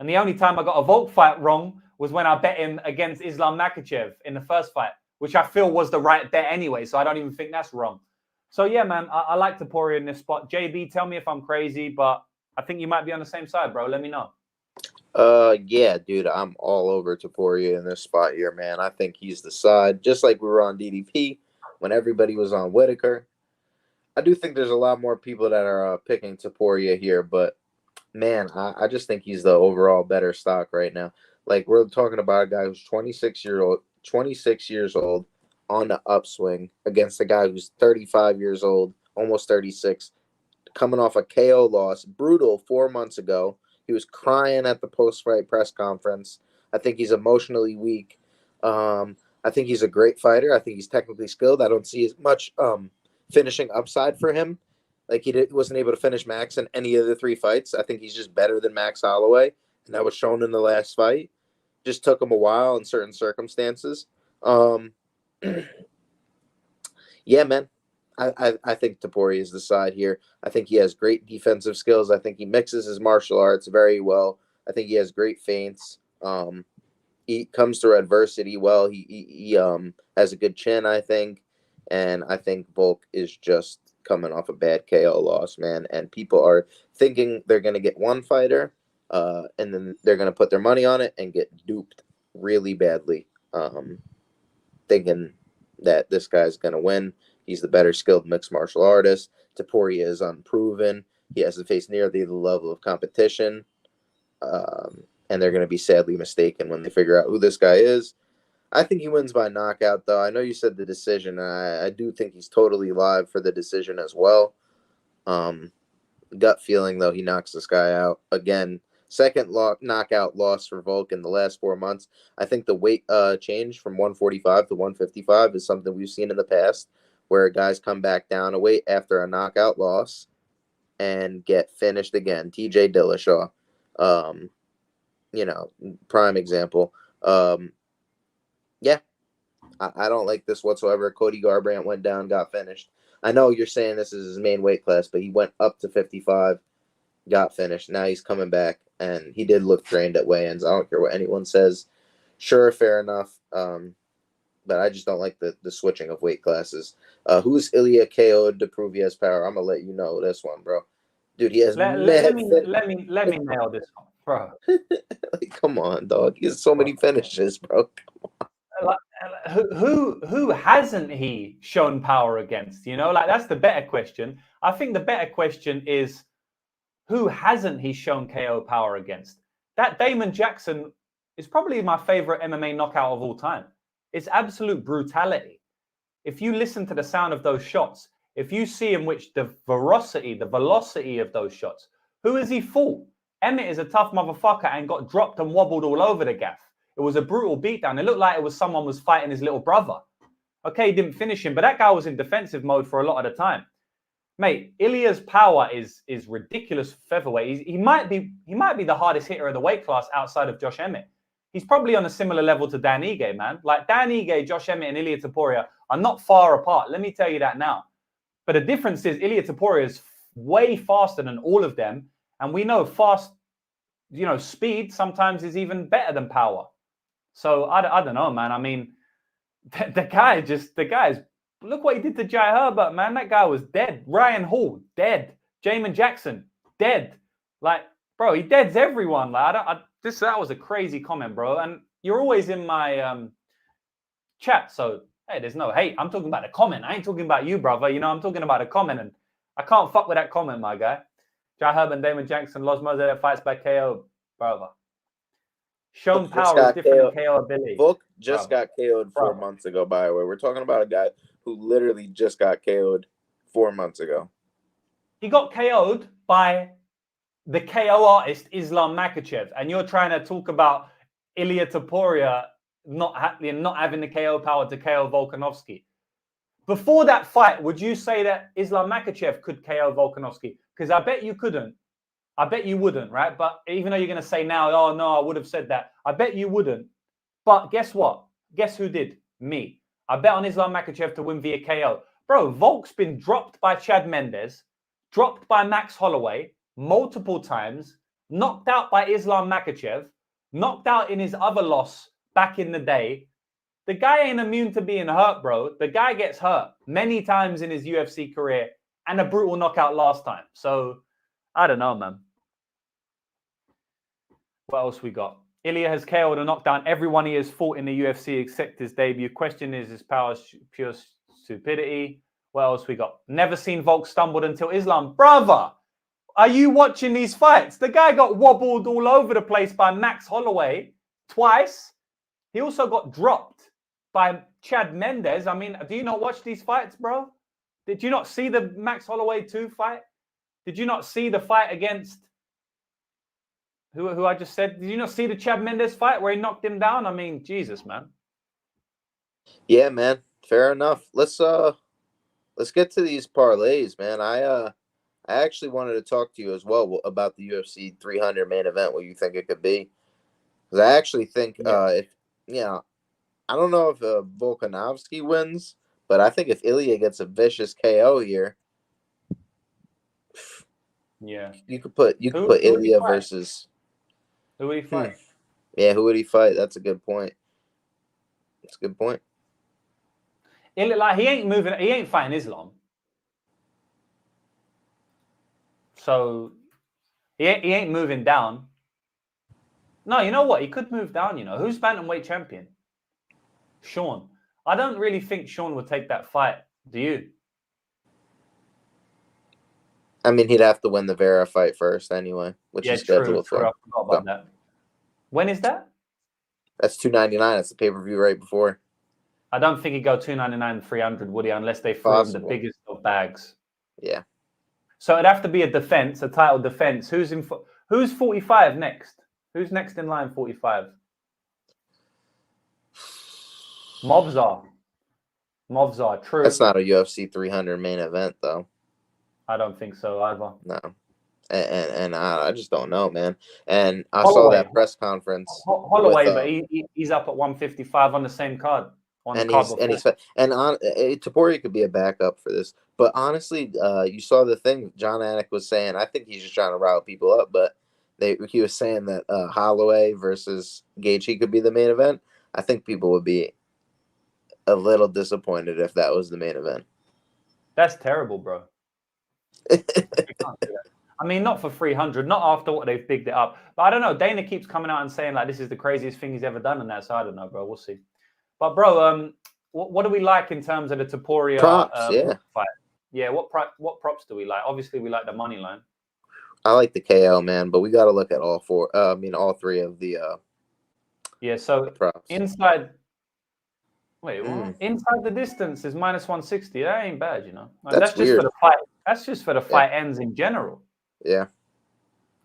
And the only time I got a Volk fight wrong was when I bet him against Islam Makhachev in the first fight, which I feel was the right bet anyway, so I don't even think that's wrong. So yeah, man, I like Topuria in this spot. JB, tell me if I'm crazy, but I think you might be on the same side, bro. Let me know. Yeah, dude, I'm all over Topuria in this spot here, man. I think he's the side, just like we were on DDP when everybody was on Whitaker. I do think there's a lot more people that are picking Topuria here, but man, I just think he's the overall better stock right now. Like we're talking about a guy who's 26 years old on the upswing against a guy who's 35 years old, almost 36, coming off a KO loss, brutal 4 months ago. He was crying at the post-fight press conference. I think he's emotionally weak. I think he's a great fighter. I think he's technically skilled. I don't see as much finishing upside for him. Like wasn't able to finish Max in any of the 3 fights. I think he's just better than Max Holloway, and that was shown in the last fight. Just took him a while in certain circumstances. Yeah, man. I think Topuria is the side here. I think he has great defensive skills. I think he mixes his martial arts very well. I think he has great feints. He comes through adversity well. He has a good chin, I think. And I think Volk is just coming off a bad KO loss, man. And people are thinking they're going to get one fighter, and then they're going to put their money on it and get duped really badly, thinking that this guy's going to win. He's the better skilled mixed martial artist. Topuria is unproven. He hasn't faced nearly the level of competition. And they're going to be sadly mistaken when they figure out who this guy is. I think he wins by knockout, though. I know you said the decision. I do think he's totally live for the decision as well. Gut feeling, though, he knocks this guy out. Again, second knockout loss for Volk in the last 4 months. I think the weight change from 145 to 155 is something we've seen in the past, where guys come back down a weight after a knockout loss and get finished again. TJ Dillashaw, prime example. Yeah, I don't like this whatsoever. Cody Garbrandt went down, got finished. I know you're saying this is his main weight class, but he went up to 55, got finished. Now he's coming back, and he did look drained at weigh-ins. I don't care what anyone says. Sure, fair enough. But I just don't like the switching of weight classes. Who's Ilya KO'd to prove he has power? I'm gonna let you know this one, bro. Dude, he has let me nail this one, bro. Like, come on, dog. He has so many finishes, bro. Who hasn't he shown power against? That's the better question. I think the better question is, who hasn't he shown KO power against? That Damon Jackson is probably my favorite MMA knockout of all time. It's absolute brutality. If you listen to the sound of those shots, if you see in which the velocity of those shots, who has he fought? Emmett is a tough motherfucker and got dropped and wobbled all over the gaff. It was a brutal beatdown. It looked like it was someone was fighting his little brother. Okay, he didn't finish him, but that guy was in defensive mode for a lot of the time. Mate, Ilya's power is ridiculous featherweight. He might be the hardest hitter of the weight class outside of Josh Emmett. He's probably on a similar level to Dan Ige, man. Like Dan Ige, Josh Emmett, and Ilia Topuria are not far apart. Let me tell you that now. But the difference is Ilia Topuria is way faster than all of them. And we know fast, speed sometimes is even better than power. So I don't know, man. I mean, the guy is, look what he did to Jai Herbert, man. That guy was dead. Ryan Hall, dead. Jamin Jackson, dead. Like, bro, he deads everyone. Like, that was a crazy comment, bro. And you're always in my chat, so hey, there's no hate. I'm talking about the comment. I ain't talking about you, brother. I'm talking about a comment, and I can't fuck with that comment, my guy. Jai Herbert, Damon Jackson, Los Mozart fights by KO, brother. Shown power is different than KO ability. Volk just got KO'd 4 months ago, by the way. We're talking about a guy who literally just got KO'd 4 months ago. He got KO'd by the KO artist Islam Makhachev, and you're trying to talk about Ilia Topuria not having the KO power to KO Volkanovski. Before that fight, would you say that Islam Makhachev could KO Volkanovski? Because I bet you couldn't. I bet you wouldn't, right? But even though you're going to say now, oh, no, I would have said that. I bet you wouldn't. But guess what? Guess who did? Me. I bet on Islam Makhachev to win via KO. Bro, Volk's been dropped by Chad Mendes, dropped by Max Holloway multiple times, knocked out by Islam Makhachev, knocked out in his other loss back in the day. The guy ain't immune to being hurt, bro. The guy gets hurt many times in his UFC career and a brutal knockout last time. So, I don't know, man. What else we got? Ilya has KO'd and knocked down everyone he has fought in the UFC except his debut. Question is his power pure stupidity? What else we got? Never seen Volk stumbled until Islam. Brother, are you watching these fights? The guy got wobbled all over the place by Max Holloway twice. He also got dropped by Chad Mendes. I mean, do you not watch these fights, bro? Did you not see the Max Holloway 2 fight? Did you not see the fight against who I just said? Did you not see the Chad Mendes fight where he knocked him down? I mean, Jesus, man. Yeah, man. Fair enough. Let's get to these parlays, man. I actually wanted to talk to you as well about the UFC 300 main event. What you think it could be? Because I actually think I don't know if Volkanovski wins, but I think if Ilya gets a vicious KO here, you could put Ilya versus. Who would he fight? Yeah, who would he fight? That's a good point. That's a good point. Like he ain't moving. He ain't fighting Islam. So he ain't moving down. No, you know what? He could move down. You know who's bantamweight champion? Sean. I don't really think Sean would take that fight. Do you? I mean, he'd have to win the Vera fight first anyway, which is scheduled for. I forgot about that. When is that? That's $299. It's the pay-per-view right before. I don't think he'd go $299, $300, would he? Unless they threw him the biggest of bags. Yeah. So it'd have to be a defense, a title defense. Who's 45 next? Who's next in line? 45. Movzar. True. That's not a UFC 300 main event, though. I don't think so either. No. And I just don't know, man. And I saw that press conference. Holloway, but he's up at 155 on the same card. Topuria could be a backup for this. But honestly, you saw the thing John Anik was saying. I think he's just trying to rile people up, but he was saying that Holloway versus Gaethje could be the main event. I think people would be a little disappointed if that was the main event. That's terrible, bro. I mean, not for 300, not after what they've bigged it up. But I don't know. Dana keeps coming out and saying like this is the craziest thing he's ever done in that. So I don't know, bro. We'll see. But bro, what do we like in terms of the Topuria fight? Yeah, what props do we like? Obviously, we like the money line. I like the KO, man, but we got to look at all four. All three of the. So props. Inside the distance is -160. That ain't bad, you know. Like, that's just weird. for the fight. That's just for the fight ends in general. Yeah,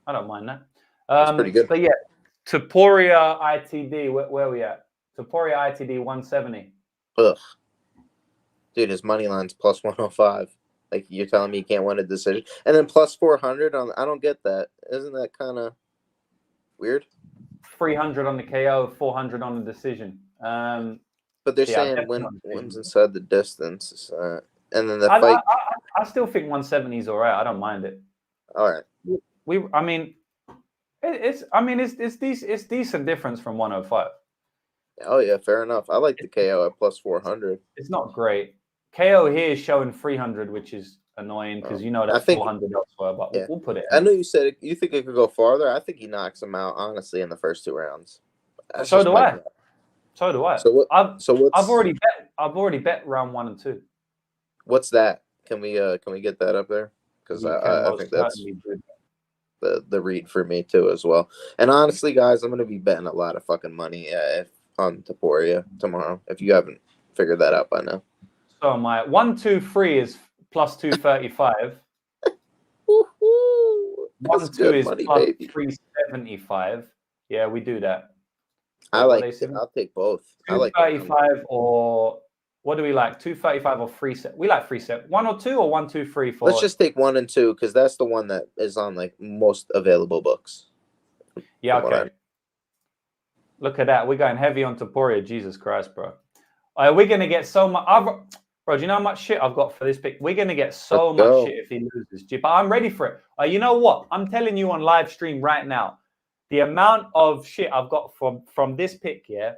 I don't mind that. That's pretty good. But yeah, Topuria ITD. Where are we at? Topuria ITD 170. Ugh, dude, his money line's +105. Like you're telling me he can't win a decision, and then +400 on. I don't get that. Isn't that kind of weird? 300 on the KO, 400 on the decision. But they're saying wins inside the distance, and then the fight. I still think 170 is all right. I don't mind it. All right. It's decent difference from 105. Oh yeah, fair enough. I like the KO at +400. It's not great. KO here is showing 300, which is annoying because that's 400 elsewhere. But we'll put it. I know you said you think it could go farther. I think he knocks him out honestly in the first 2 rounds. So do I. I've already bet round 1 and 2. What's that? Can we get that up there? Because I think that's the read for me too as well. And honestly, guys, I'm gonna be betting a lot of fucking money on Topuria tomorrow. If you haven't figured that out by now. So my 1, 2, 3 is +235. 1, 2 is money, +375. Yeah, we do that. I like it. I'll take both. 235 or what do we like? 235 or 3 set? We like 3 set. 1 or 2 or 1, 2, 3, 4. Let's just take 1 and 2 because that's the one that is on like most available books. Yeah, okay. Look at that. We're going heavy on Topuria. Jesus Christ, bro. We're gonna get so much. Bro, do you know how much shit I've got for this pick? We're gonna get so much shit if he loses. But I'm ready for it. You know what? I'm telling you on live stream right now. The amount of shit I've got from this pick, yeah.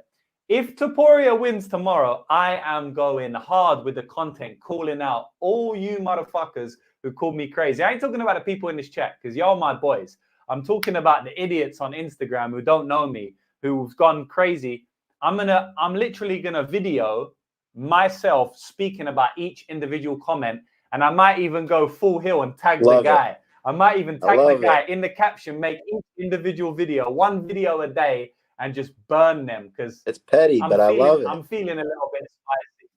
If Topuria wins tomorrow, I am going hard with the content, calling out all you motherfuckers who called me crazy. I ain't talking about the people in this chat because y'all my boys. I'm talking about the idiots on Instagram who don't know me, who've gone crazy. I'm literally gonna video myself speaking about each individual comment, and I might even go full hill and tag Love the guy. I might even tag the love guy in the caption, make each individual video, one video a day, and just burn them because It's petty, but I love it. I'm feeling a little bit spicy.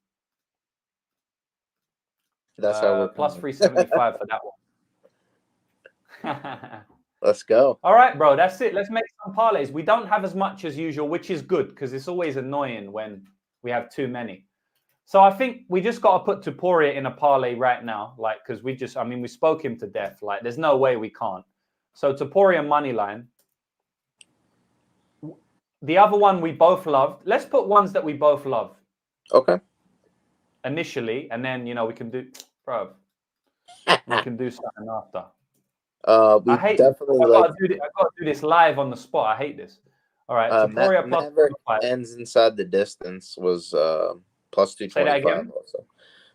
That's how we're plus coming. 375 for that one. Let's go. All right, bro. That's it. Let's make some parlays. We don't have as much as usual, which is good because it's always annoying when we have too many. So I think we just got to put Topuria in a parlay right now, like because we spoke him to death. Like, there's no way we can't. So Topuria money line. The other one we both loved. Let's put ones that we both love. Okay. Initially, and then we can do, bro. We can do something after. We definitely I gotta do this live on the spot. I hate this. All right, Topuria plus Maverick ends inside the distance was plus 225. Say that again? Also.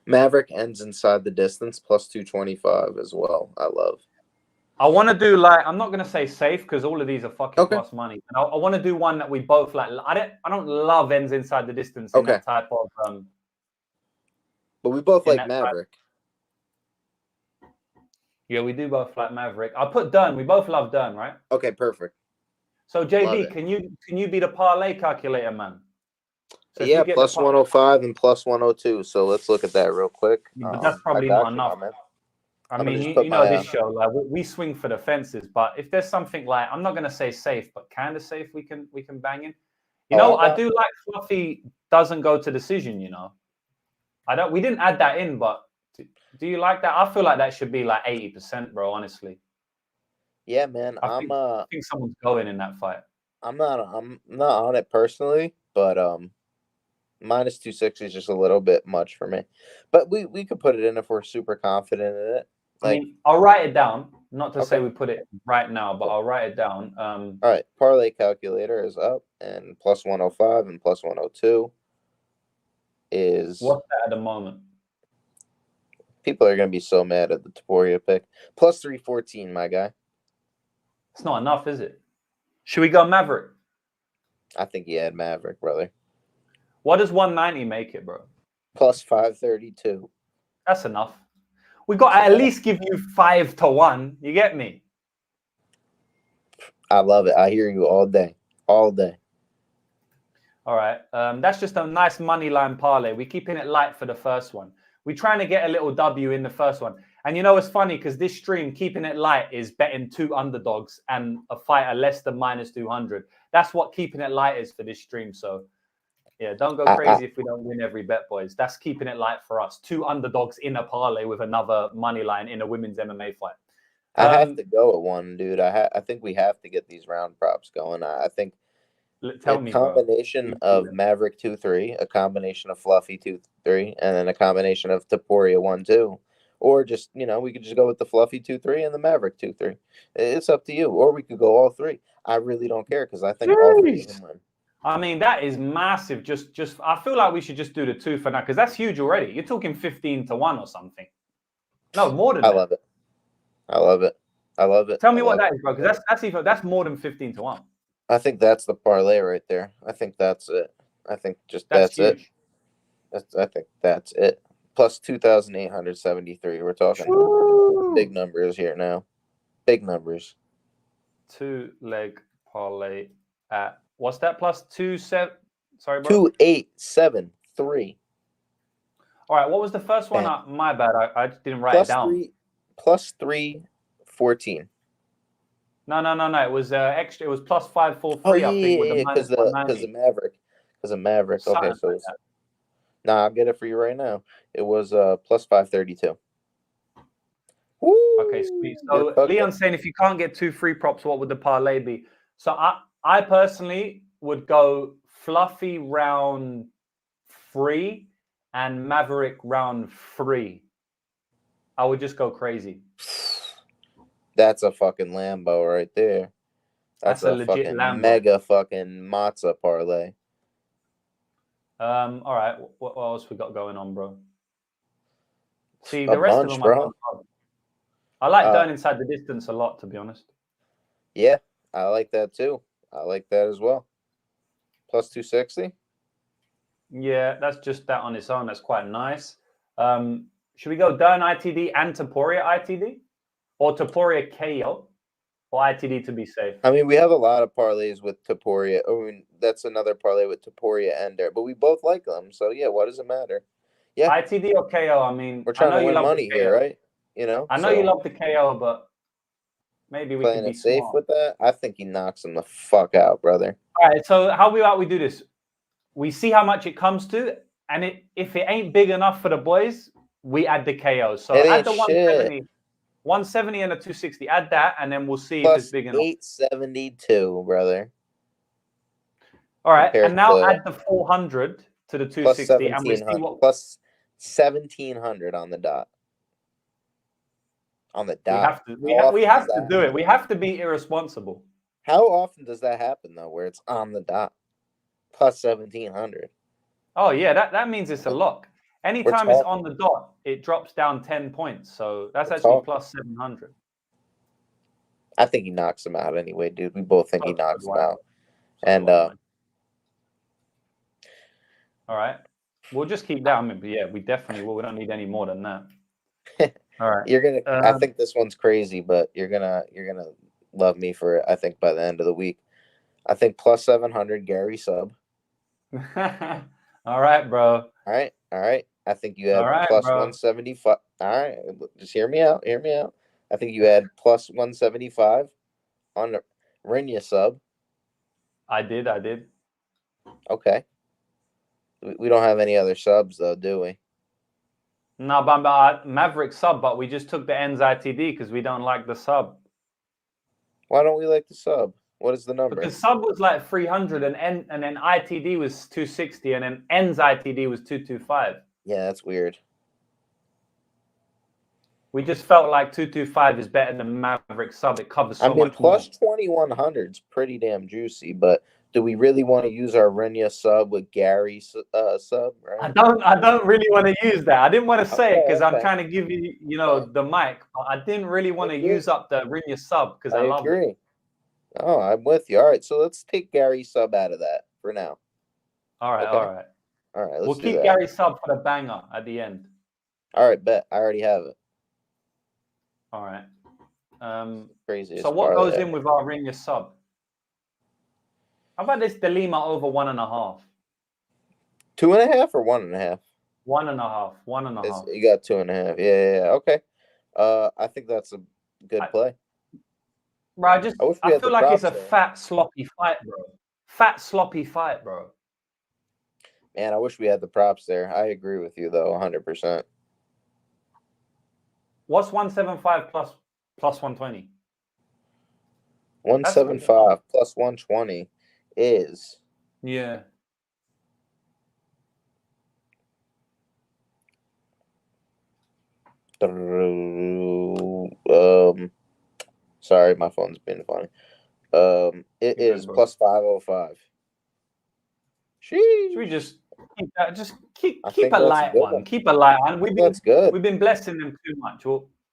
Maverick ends inside the distance plus 225 as well. I love. I want to do I'm not gonna say safe because all of these are fucking plus money. And I want to do one that we both like. I don't love ends inside the distance in that type of. But we both like Maverick. Yeah, we do both like Maverick. I'll put Dern. We both love Dern, right? Okay, perfect. So JB, can you be the parlay calculator, man? So yeah, plus 105 and plus 102. So let's look at that real quick. But that's probably not enough. I mean, you know this show, like we swing for the fences, but if there's something like, I'm not gonna say safe, but kind of safe, we can bang in. I do like Fluffy doesn't go to decision. We didn't add that in, but do you like that? I feel like that should be like 80%, bro. Honestly. Yeah, man. I think someone's going in that fight. I'm not on it personally, but minus 260 is just a little bit much for me. But we could put it in if we're super confident in it. I'll write it down. Not to say we put it right now, but I'll write it down. All right, parlay calculator is up, and plus 105 and plus 102 is what's that at the moment? People are gonna be so mad at the Topuria pick. Plus 314, my guy. It's not enough, is it? Should we go Maverick? I think you had Maverick, brother. What does 190 make it, bro? Plus 532. That's enough. We got to at least give you 5-1. You get me? I love it. I hear you all day. All day. All right. That's just a nice money line parlay. We're keeping it light for the first one. We're trying to get a little W in the first one. And it's funny because this stream, keeping it light, is betting 2 underdogs and a fighter less than minus 200. That's what keeping it light is for this stream. So, yeah, don't go crazy if we don't win every bet, boys. That's keeping it light for us. 2 underdogs in a parlay with another money line in a women's MMA fight. I have to go at one, dude. I think we have to get these round props going. I think a combination of Maverick 2-3, a combination of Fluffy 2-3, and then a combination of Topuria 1-2. Or just, we could just go with the Fluffy 2-3 and the Maverick 2-3. It's up to you. Or we could go all 3. I really don't care because I think all 3 can win. I mean, that is massive. Just I feel like we should just do the 2 for now because that's huge already. You're talking 15-1 or something. No, more than that. I love it. Tell me what that is, bro, because that's more than 15-1. I think that's the parlay right there. I think that's it. I think that's it. I think that's it. Plus 2,873. We're talking big numbers here now. Big numbers. 2-leg parlay at what's that? Plus 2-7. Sorry, bro. 2,873. All right. What was the first one? My bad. I just didn't write it down. Plus 314. No. It was extra. It was plus 543. I think because of Maverick. Because of Maverick. Okay, so I'll get it for you right now. It was plus 532. Woo! Okay, sweet. So Leon's saying if you can't get 2 free props, what would the parlay be? So I personally would go Fluffy round 3 and Maverick round 3. I would just go crazy. That's a fucking Lambo right there. That's a legit fucking Lambo. Mega fucking matzo parlay. All right. What else we got going on, bro? See, the rest of them, bro. I like Dern inside the distance a lot, to be honest. Yeah, I like that too. I like that as well. Plus 260. Yeah, that's just that on its own. That's quite nice. Should we go Dern ITD and Topuria ITD? Or Topuria KO? Or ITD to be safe? I mean, we have a lot of parlays with Topuria. I mean, that's another parlay with Topuria and there, but we both like them. So yeah, what does it matter? Yeah, ITD or KO? I mean, we're trying I know to you win love money the here, KO. right? You know, I know you love the KO, but maybe we playing could be it safe smart. with that. I think he knocks him the fuck out, brother. All right, so how about we do this? We see how much it comes to, and if it ain't big enough for the boys, we add the KO. So It add ain't the shit. 170 and a 260. Add that, and then we'll see if it's Plus big enough. 872, brother. All right, Compared and now to add the 400 to the plus 260, and we see 1700. what Plus 1700 on the dot. On the we dot. have to. We How have often to does do that it. We have to be irresponsible. How often does that happen though, where it's on the dot? Plus 1700. Oh yeah, that means it's a lock. Anytime it's on the dot, it drops down 10 points. So that's actually plus 700. I think he knocks him out anyway, dude. We both think he knocks him out. And all right, we'll just keep that. I mean, but yeah, we definitely will. We don't need any more than that. All right, you're gonna. I think this one's crazy, but you're gonna love me for it. I think by the end of the week, I think plus 700 Gary sub. All right, bro. All right. I think you had right, plus bro. 175. All right, just hear me out. Hear me out. I think you had plus 175 on the Rinya sub. I did. Okay. We don't have any other subs though, do we? No, but Maverick sub, but we just took the ends ITD because we don't like the sub. Why don't we like the sub? What is the number? Because sub was like 300 and then ITD was 260 and then ends ITD was 225. Yeah, that's weird. We just felt like 225 is better than Maverick sub. It covers so much plus more. 2100 is pretty damn juicy, but do we really want to use our Rinya sub with Gary sub? Right? I don't really want to use that. I didn't want to say it because okay. I'm trying to give you, the mic. But I didn't really want to use up the Rinya sub because I love it. Oh, I'm with you. All right, so let's take Gary sub out of that for now. All right, okay? All right. We'll keep Gary sub for the banger at the end. All right, bet. I already have it. All right. Crazy. So what goes in with our Rinya sub? How about this Delima over 1.5? 2.5 or 1.5? 1.5. 1.5. You got 2.5. Yeah. Okay. I think that's a good play. Bro, I feel like it's a fat, sloppy fight, bro. Man, I wish we had the props there. I agree with you, though, 100%. What's 175 plus 120? 175 plus 120 is... Yeah. Sorry, my phone's being funny. It is plus 505. Should we just keep a light one? Keep a light one. That's good. We've been blessing them too much.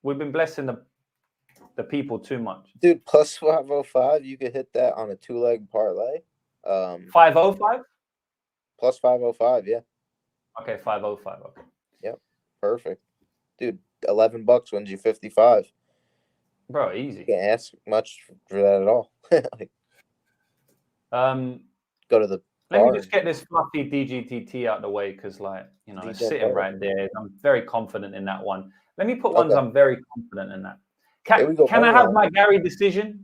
We've been blessing the people too much. Dude, plus 505, you could hit that on a 2-leg parlay. 505? Plus 505, yeah. Okay, 505. Okay. Yep. Perfect. Dude, $11 wins you 55. Bro, easy. You can't ask much for that at all. Go to the Let me just get this fluffy DGTT out the way because, it's sitting right there. I'm very confident in that one. Let me put ones I'm very confident in that. Can I have my Gary decision?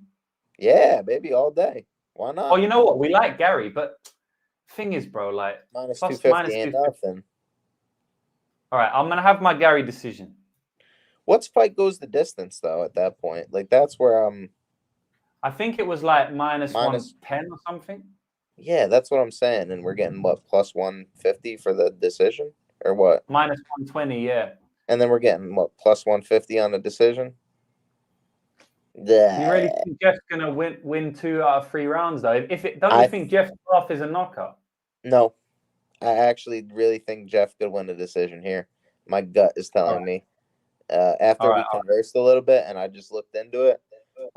Yeah, baby, all day. Why not? Oh, you know what? We like Gary, but thing is, bro, minus 250 ain't nothing. All right, I'm going to have my Gary decision. What fight goes the distance, though, at that point? That's where I'm... I think it was minus 110 or something. Yeah, that's what I'm saying. And we're getting, what, plus 150 for the decision? Or what? Minus 120, yeah. And then we're getting, what, plus 150 on the decision? Yeah. You really think Jeff's going to win 2 out of 3 rounds, though? Don't you think Jeff's off is a knockout? No. I actually really think Jeff could win a decision here. My gut is telling me. After we conversed a little bit and I just looked into it,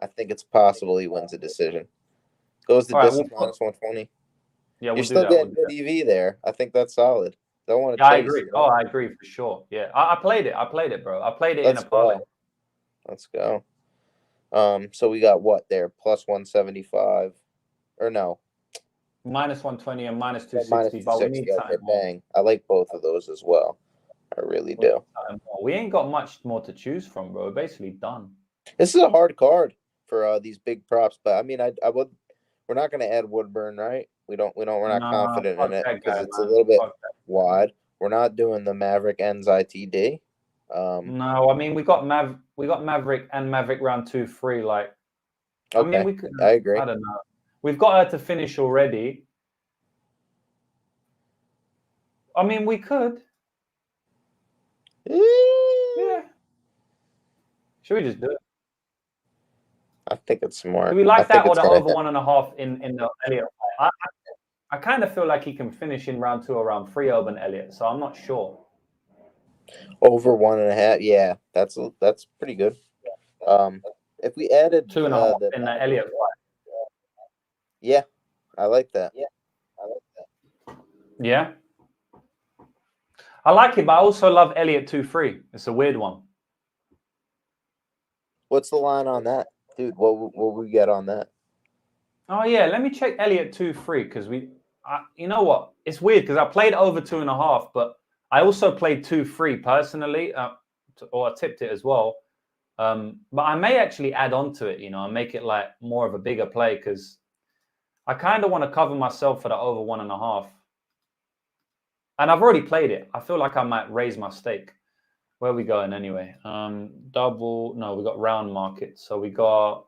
I think it's possible he wins a decision. Goes the distance minus 120. Yeah, You're we'll do still that. We'll getting do good that. EV there. I think that's solid. Don't want to Yeah, I chase. agree. You know? Oh, I agree for sure. Yeah, I played it. I played it, bro. I played it in Let's a parlay. go. Let's go. So we got what there? Plus 175. Or no. Minus 120 and minus Yeah, 260, but we need Okay, something more. bang. I like both of those as well. I really We need do. something more. We ain't got much more to choose from, bro. We're basically done. This is a hard card for these big props, but I mean, I would. We're not going to add Woodburn, right? We're not Nah, confident fuck in it that because guy, it's a man. little bit Fuck that. wide. We're not doing the Maverick ends ITD. No, I mean we got Maverick and Maverick round 2, 3. Like, I mean Okay, we could. I agree. I don't know. We've got her to finish already. I mean we could. Yeah. Should we just do it? I think it's smart. Do we like that or the over hit. 1.5 in the Elliott fight? I kind of feel like he can finish in round 2 or round 3 Urban Elliott, so I'm not sure. Over 1.5? Yeah, that's pretty good. If we added 2.5 in the Elliott fight. Yeah, I like that. Yeah. I like it, but I also love Elliott 2-3. It's a weird one. What's the line on that? Dude, what we get on that? Oh, yeah. Let me check Elliott 2-3 because you know what? It's weird because I played over 2.5, but I also played 2-3 personally, or I tipped it as well. But I may actually add on to it, and make it like more of a bigger play because I kind of want to cover myself for the over 1.5. And I've already played it. I feel like I might raise my stake. Where are we going anyway? Double. No, we got round market. So we got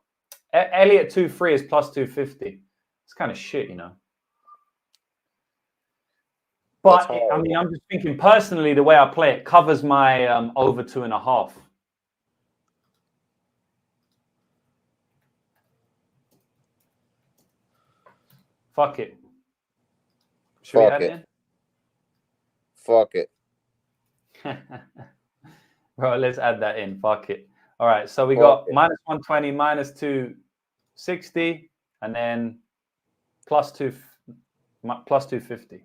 Elliott 2-3 is plus 250. It's kind of shit, But I mean, I'm just thinking personally, the way I play it covers my over 2.5. Fuck it. Should we add it in? Fuck it. Bro, let's add that in. Fuck it. All right. So we got minus 120, minus 260, and then plus 250.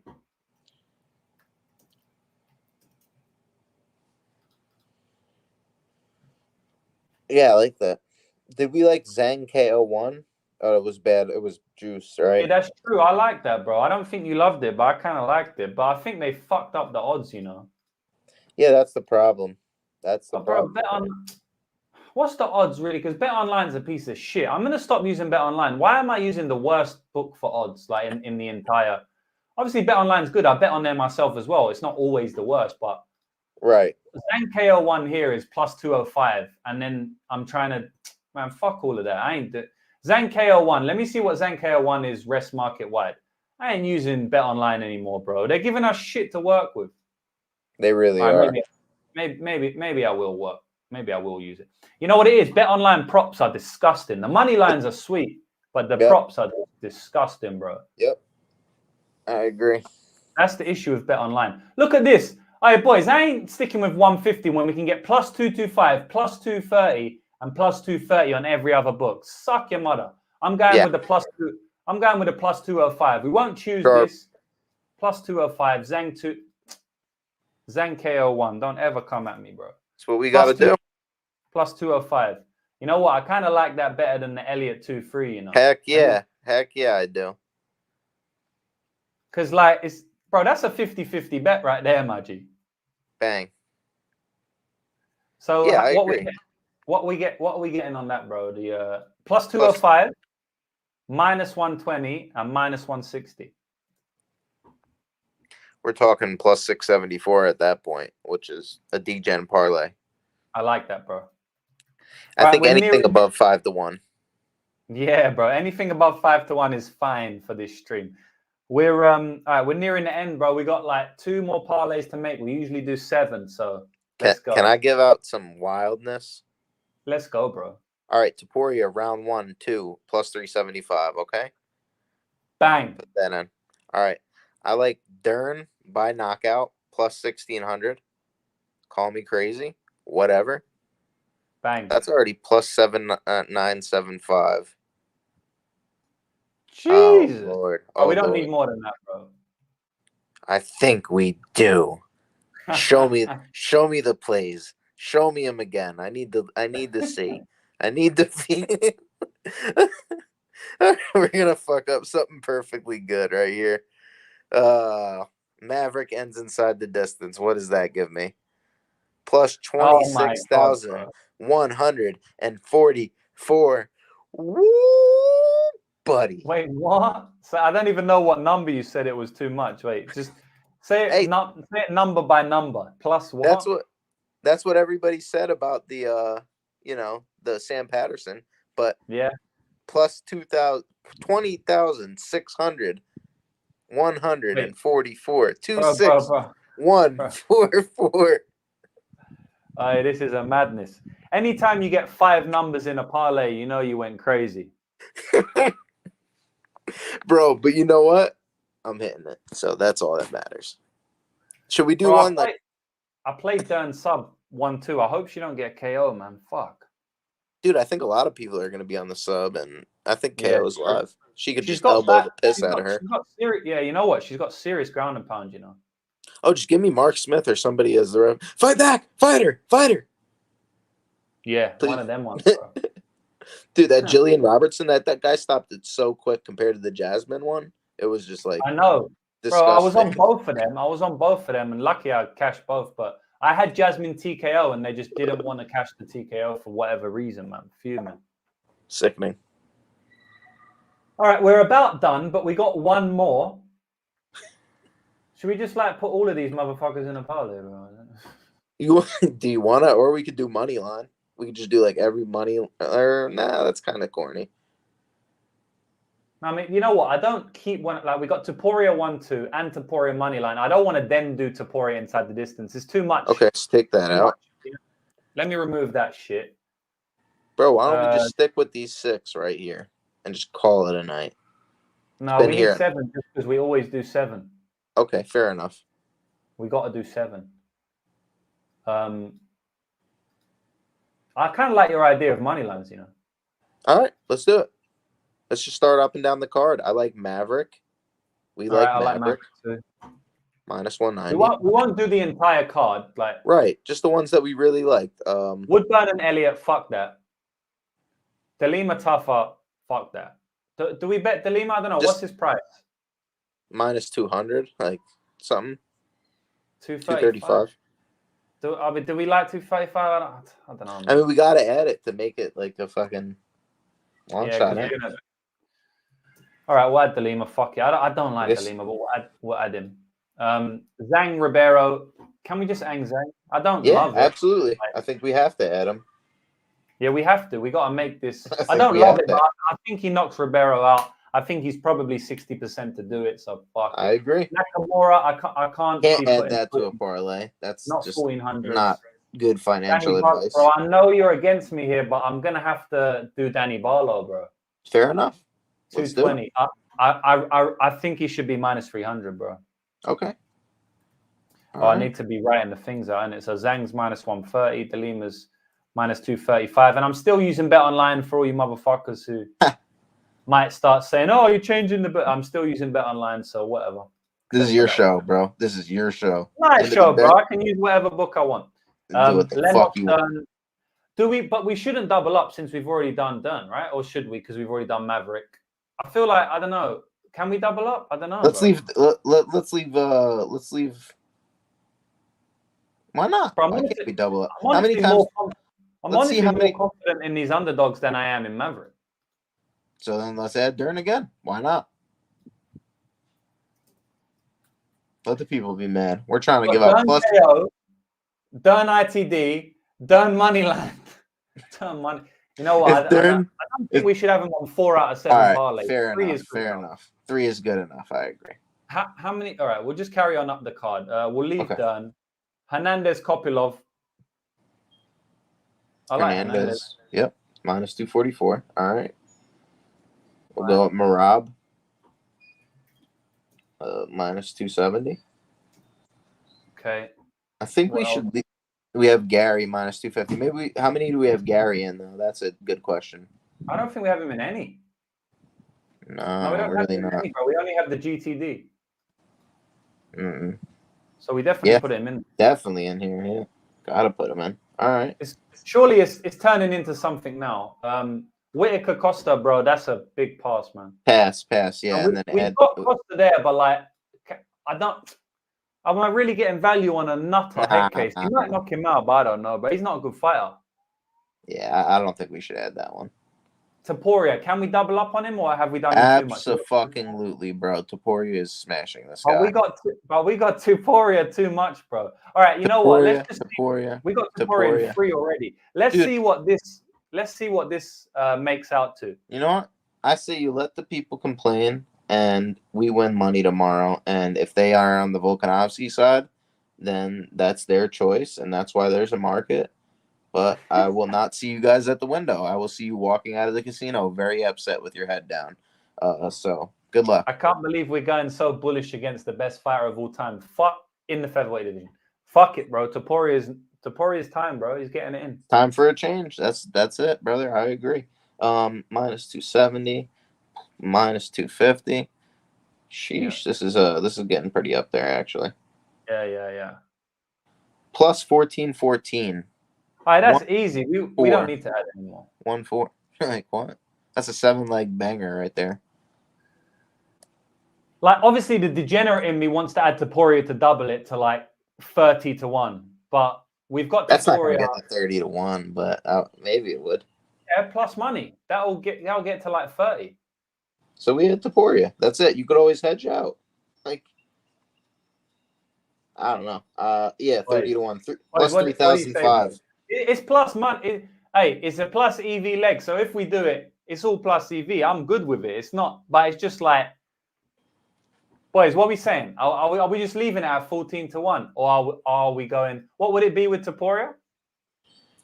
Yeah, I like that. Did we like Zhang KO1? Oh, it was bad. It was juice, right? Yeah, that's true. I like that, bro. I don't think you loved it, but I kind of liked it. But I think they fucked up the odds, Yeah, that's the problem. That's the problem. Bro, what's the odds really? Because Bet Online's a piece of shit. I'm gonna stop using Bet Online. Why am I using the worst book for odds? Like in the entire. Obviously, Bet Online's good. I bet on there myself as well. It's not always the worst, but right. Zhang KO1 here is plus 205, and then I'm trying to, man, fuck all of that. I ain't Zhang KO1. Let me see what Zhang KO1 is rest market wide. I ain't using Bet Online anymore, bro. They're giving us shit to work with. They really are. Maybe I will work. Maybe I will use it. You know what it is? Bet Online props are disgusting. The money lines are sweet, but the props are disgusting, bro. Yep. I agree. That's the issue with Bet Online. Look at this. All right, boys, I ain't sticking with 150 when we can get plus 225, plus 230, and plus 230 on every other book. Suck your mother. I'm going with the plus 2. I'm going with the plus 205. We won't choose this. Plus 205. Zhang KO1. Don't ever come at me, bro. That's what we got to do. Plus 205. You know what? I kind of like that better than the Elliott 2-3, Heck yeah. Heck yeah, I do. Because, like, bro, that's a 50-50 bet right there, Maggie. Bang. So yeah, what are we getting on that, bro? The plus 205, minus 120, and minus 160. We're talking plus 674 at that point, which is a degen parlay. I like that, bro. I think anything above 5-1. Yeah, bro. Anything above 5-1 is fine for this stream. We're all right, we're nearing the end, bro. We got like 2 more parlays to make. We usually do 7, so let's go. Can I give out some wildness? Let's go, bro. All right, Topuria, round 1, 2, plus 375, okay? Bang. Put that in. All right. I like Dern by knockout, plus 1,600. Call me crazy. Whatever. Bang. That's already plus 7,975. Jesus. Lord. Oh, we Oh, don't Lord. need more than that, bro. I think we do. Show me the plays. Show me him again. I need to see. I need to see. We're gonna fuck up something perfectly good right here. Maverick ends inside the distance. What does that give me? Plus Oh my God, bro. 26,144. Woo, buddy. Wait, what? So I don't even know what number you said it was too much. Wait, just say it, Hey, say it number by number. Plus what? that's what everybody said about the the Sam Patterson, but Yeah. plus 20,600 144 Bro. 26144. This is a madness. Anytime you get 5 numbers in a parlay, you know you went crazy. Bro, but you know what? I'm hitting it. So that's all that matters. Should we do Bro, one I played Dern sub 1-2. I hope she don't get KO, man. Fuck. Dude, I think a lot of people are going to be on the sub, and I think KO is live. She could just elbow the piss out of her. Yeah, you know what? She's got serious ground and pound, you know. Oh, just give me Mark Smith or somebody as the ref. Fight back! Fight her! Yeah, Please. one of them ones, bro. Dude, that Jillian Robertson, that guy stopped it so quick compared to the Jasmine one. It was just like, I know. disgusting. Bro, I was on both of them. And lucky I cashed both. But I had Jasmine TKO, and they just didn't want to cash the TKO for whatever reason, man. Fuming. Sickening. All right, we're about done, but we got one more. Should we just put all of these motherfuckers in a parlay, bro? Do you want to? Or we could do money line. We could just do every money. Or nah, that's kind of corny. I mean, you know what? I don't keep one. We got Topuria 1-2 and Topuria money line. I don't want to then do Topuria inside the distance. It's too much. Okay, let's take that out. Let me remove that shit. Bro, why don't we just stick with these 6 right here and just call it a night? No, we need 7 just because we always do 7. Okay, fair enough. We got to do 7. I kind of like your idea of money lines, you know. All right, let's do it. Let's just start up and down the card. I like Maverick. I like Maverick too. Minus 190. We won't do the entire card, right, just the ones that we really liked. Woodburn and Elliott, fuck that. Delima Tuffa, fuck that. Do we bet Delima? I don't know. What's his price? Minus 200, something. 235. Do we like 235? I don't know. Man. I mean, we got to add it to make it a fucking long shot. All right, we'll add Delima. Fuck yeah. I don't like Delima, but we'll add him. Zhang Ribeiro. Can we just hang Zhang? I don't love it. Absolutely. I think we have to add him. Yeah, we have to. We got to make this. I don't love it, but I think he knocks Ribeiro out. I think he's probably 60% to do it. So fuck. I agree. Nakamura, I can't add that to a parlay. That's not just 1400. Not good financial advice. Bro, I know you're against me here, but I'm gonna have to do Danny Barlow, bro. Fair enough. 220. I think he should be minus 300, bro. Okay. I need to be writing the things out, and so Zhang's minus 130, Delima's minus 235, and I'm still using Bet Online for all you motherfuckers who might start saying, "Oh, you're changing the bet." I'm still using Bet Online, so whatever. This is your show, bro. This is your show. My show, bro. I can use whatever book I want. Do what the fuck you want. Do we? But we shouldn't double up since we've already done Dern, right? Or should we? Because we've already done Maverick. I feel like I don't know. Can we double up? I don't know. Let's leave. Let's leave. Why not? Bro, Why can't we double up? How many times? I'm honestly more confident in these underdogs than I am in Maverick. So then let's add Dern again. Why not? Let the people be mad. We're trying to give out plus. Dern ITD, Dern Moneyland, Dern Money. You know what? I don't think we should have him on 4 out of 7 parlays. Fair enough. 3 is good enough. I agree. How many? All right, we'll just carry on up the card. We'll leave Dern. Hernandez Kopilov. I like Hernandez. Yep. Minus 244. All right. We'll go with Marab. Minus 270. Okay. I think we should. We have Gary minus 250. Maybe how many do we have Gary in though? That's a good question. I don't think we have him in any. No, we don't have really too not. many, bro. We only have the GTD. Mm-mm. So we definitely put him in. Definitely in here. Yeah, gotta put him in. All right. Surely it's turning into something now. Whitaker Costa, bro, that's a big pass, man. Pass. Yeah, and then we've got Costa there, but like, am I really getting value on a nutter head case? He might knock him out, but I don't know. But he's not a good fighter. Yeah, I don't think we should add that one. Topuria, can we double up on him, or have we done him too much? Absolutely, bro. Topuria is smashing this guy. But we got Topuria too much, bro. All right, you know what? Let's just we got Topuria in 3 already. Let's see what this. Let's see what this makes out to. You know what? I say you let the people complain, and we win money tomorrow. And if they are on the Volkanovski side, then that's their choice, and that's why there's a market. But I will not see you guys at the window. I will see you walking out of the casino very upset with your head down. So good luck. I can't believe we're going so bullish against the best fighter of all time. Fuck in the featherweight division. Fuck it, bro. Topuria's time, bro. He's getting it in. Time for a change. That's it, brother. I agree. Minus 270, minus 250. Sheesh, yeah. This is getting pretty up there actually. Yeah. Plus 1414. All right, that's easy. We don't need to add anymore. 1-4. Like what? That's a 7-leg banger right there. Like obviously the degenerate in me wants to add Topuria to double it to like 30-1, but we've got that's Topuria. Not gonna get to 30-1, but maybe it would. Yeah, plus money. That'll get to like 30. So we had Topuria. That's it. You could always hedge out. Like I don't know. 30-1. Plus 3,005. It's plus money. It's a plus EV leg. So if we do it, it's all plus EV. I'm good with it. It's not, but it's just like, boys, what are we saying? Are we just leaving it at 14-1, or are we going? What would it be with Topuria?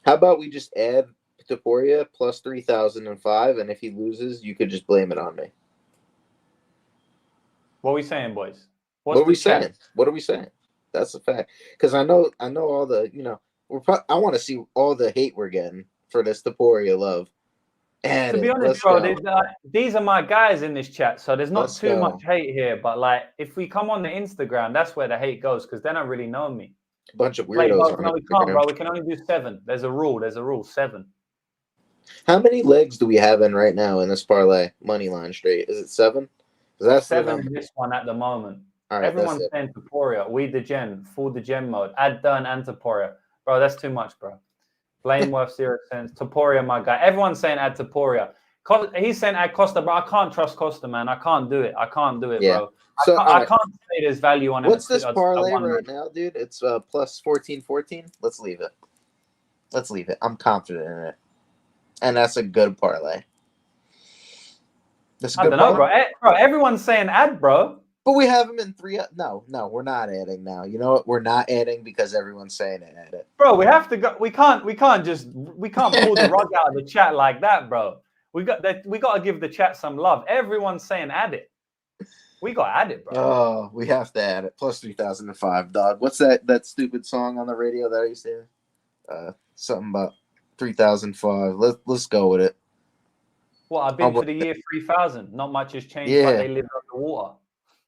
How about we just add Topuria plus 3,005, and if he loses, you could just blame it on me. What are we saying, boys? What are we saying? What are we saying? That's a fact. Because I know all the I want to see all the hate we're getting for this Topuria love. And to be honest, bro, these are my guys in this chat, so there's not too much hate here. But like, if we come on the Instagram, that's where the hate goes because they don't really know me. A bunch of weirdos. No, we can't, bro. We can only do 7. There's a rule. 7. How many legs do we have in right now in this parlay money line straight? Is it 7? That's 7 in this one at the moment. All right, everyone's saying Topuria. We degen, full degen mode. Add Dern and Topuria. Bro, that's too much, bro. Blameworth 0 cents. Topuria, my guy. Everyone's saying add Topuria. He's saying add Costa, but I can't trust Costa, man. I can't do it, bro. So I can't say there's value on it. What's this parlay right now, dude? It's plus 1414. Let's leave it. I'm confident in it. And that's a good parlay. I don't know, bro. Everyone's saying add, bro. But we have them in 3. No, we're not adding now. You know what? We're not adding because everyone's saying it. Add it, bro. We have to go. We can't pull the rug out of the chat like that, bro. We got to give the chat some love. Everyone's saying add it. We got to add it, bro. Oh, we have to add it. Plus 3,005, dog. What's that stupid song on the radio that I used to hear? Something about 3,005. Let's go with it. Well, I've been to the year 3000. Not much has changed, but they live underwater.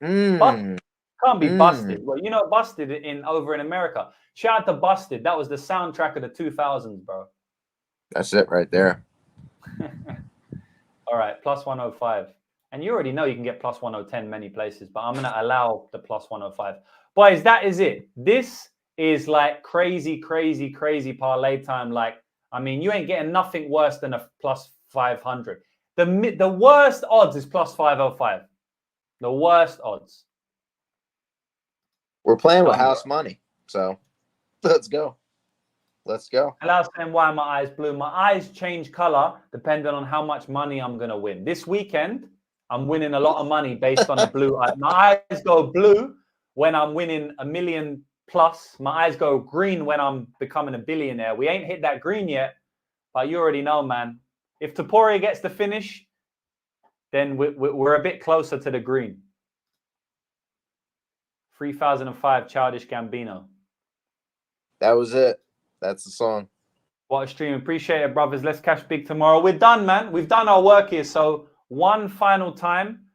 Can't be Busted. Well, Busted over in America. Shout out to Busted. That was the soundtrack of the 2000s, bro. That's it right there. All right, plus 105. And you already know you can get plus 1010 many places, but I'm going to allow the plus 105. Boys, that is it. This is like crazy parlay time. Like, I mean, you ain't getting nothing worse than a plus 500. The worst odds is plus 505. The worst odds. We're playing with house money, so let's go. And I was saying why my eyes blue. My eyes change color depending on how much money I'm going to win. This weekend, I'm winning a lot of money based on the blue eye. My eyes go blue when I'm winning $1 million plus. My eyes go green when I'm becoming a billionaire. We ain't hit that green yet, but you already know, man. If Topuria gets the finish, then we're a bit closer to the green. 3005 Childish Gambino. That was it. That's the song. What a stream. Appreciate it, brothers. Let's cash big tomorrow. We're done, man. We've done our work here. So one final time,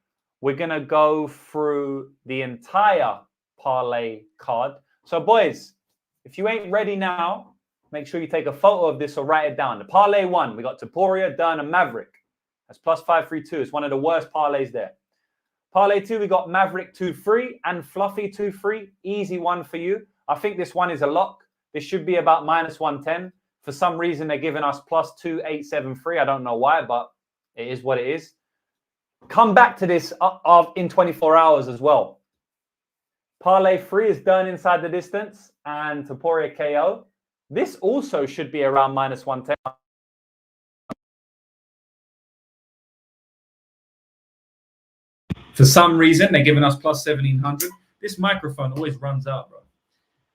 we're going to go through the entire parlay card. So, boys, if you ain't ready now, make sure you take a photo of this or write it down. The parlay 1, we got Topuria, Dern, and Maverick. That's plus 532. It's one of the worst parlays there. Parlay 2, we got Maverick 2-3 and Fluffy 2-3. Easy one for you. I think this one is a lock. This should be about minus 110. For some reason, they're giving us plus 2873. I don't know why, but it is what it is. Come back to this in 24 hours as well. Parlay 3 is Dern inside the distance and Topuria KO. This also should be around minus 110. For some reason, they're giving us plus 1700. This microphone always runs out, bro.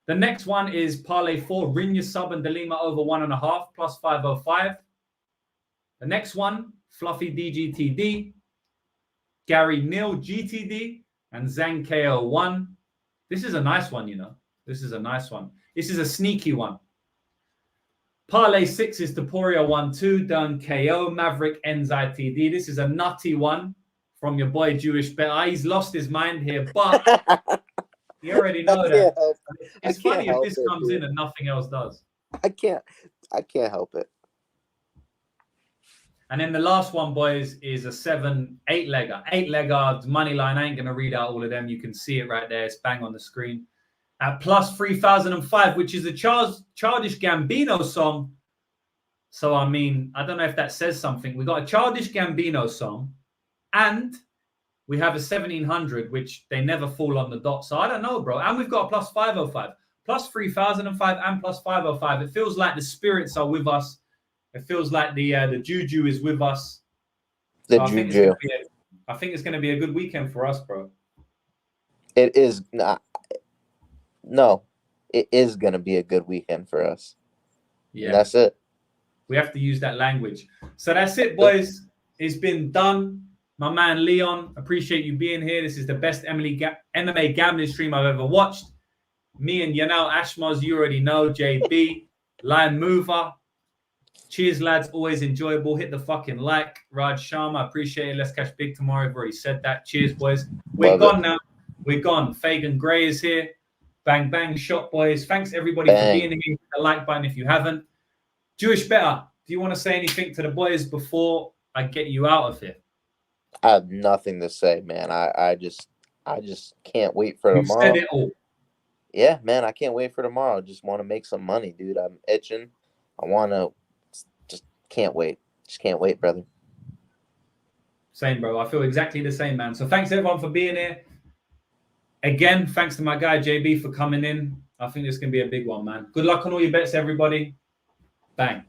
The next one is Parlay 4, Rinya Sub and Delima over 1.5, plus 505. The next one, Fluffy DGTD, Gary Neal GTD, and Zhang KO 1. This is a nice one, you know. This is a nice one. This is a sneaky one. Parlay 6 is Topuria 1-2, Dern KO, Maverick Enzai TD. This is a nutty one from your boy Jewish Better. He's lost his mind here, but you already know that. It's funny if this comes in and nothing else does. I can't help it. And then the last one, boys, is a 8-legger. 8-legger money line. I ain't going to read out all of them. You can see it right there. It's bang on the screen. At plus 3005, which is a Childish Gambino song. So, I mean, I don't know if that says something. We got a Childish Gambino song and we have a 1700, which they never fall on the dot. So, I don't know, bro. And we've got a plus 505, plus 3005 and plus 505. It feels like the spirits are with us. It feels like the juju is with us. So juju. I think it's going to be a good weekend for us, bro. It is not. No, it is going to be a good weekend for us. Yeah. And that's it. We have to use that language. So that's it, boys. It's been done. My man Leon, appreciate you being here. This is the best MMA gambling stream I've ever watched. Me and Yanal Ashmaz, you already know. JB, Lion Mover. Cheers, lads. Always enjoyable. Hit the fucking like. Raj Sharma, appreciate it. Let's catch big tomorrow. I've already said that. Cheers, boys. We're gone now. We're gone. Fagan Gray is here. Bang, bang, shot, boys. Thanks, everybody, for being here. Hit the like button if you haven't. Jewish Better, do you want to say anything to the boys before I get you out of here? I have nothing to say, man. I just can't wait for tomorrow. You said it all. Yeah, man, I can't wait for tomorrow. I just want to make some money, dude. I'm itching. I want to. Just can't wait. Just can't wait, brother. Same, bro. I feel exactly the same, man. So thanks, everyone, for being here. Again, thanks to my guy, JB, for coming in. I think this can be a big one, man. Good luck on all your bets, everybody. Bang.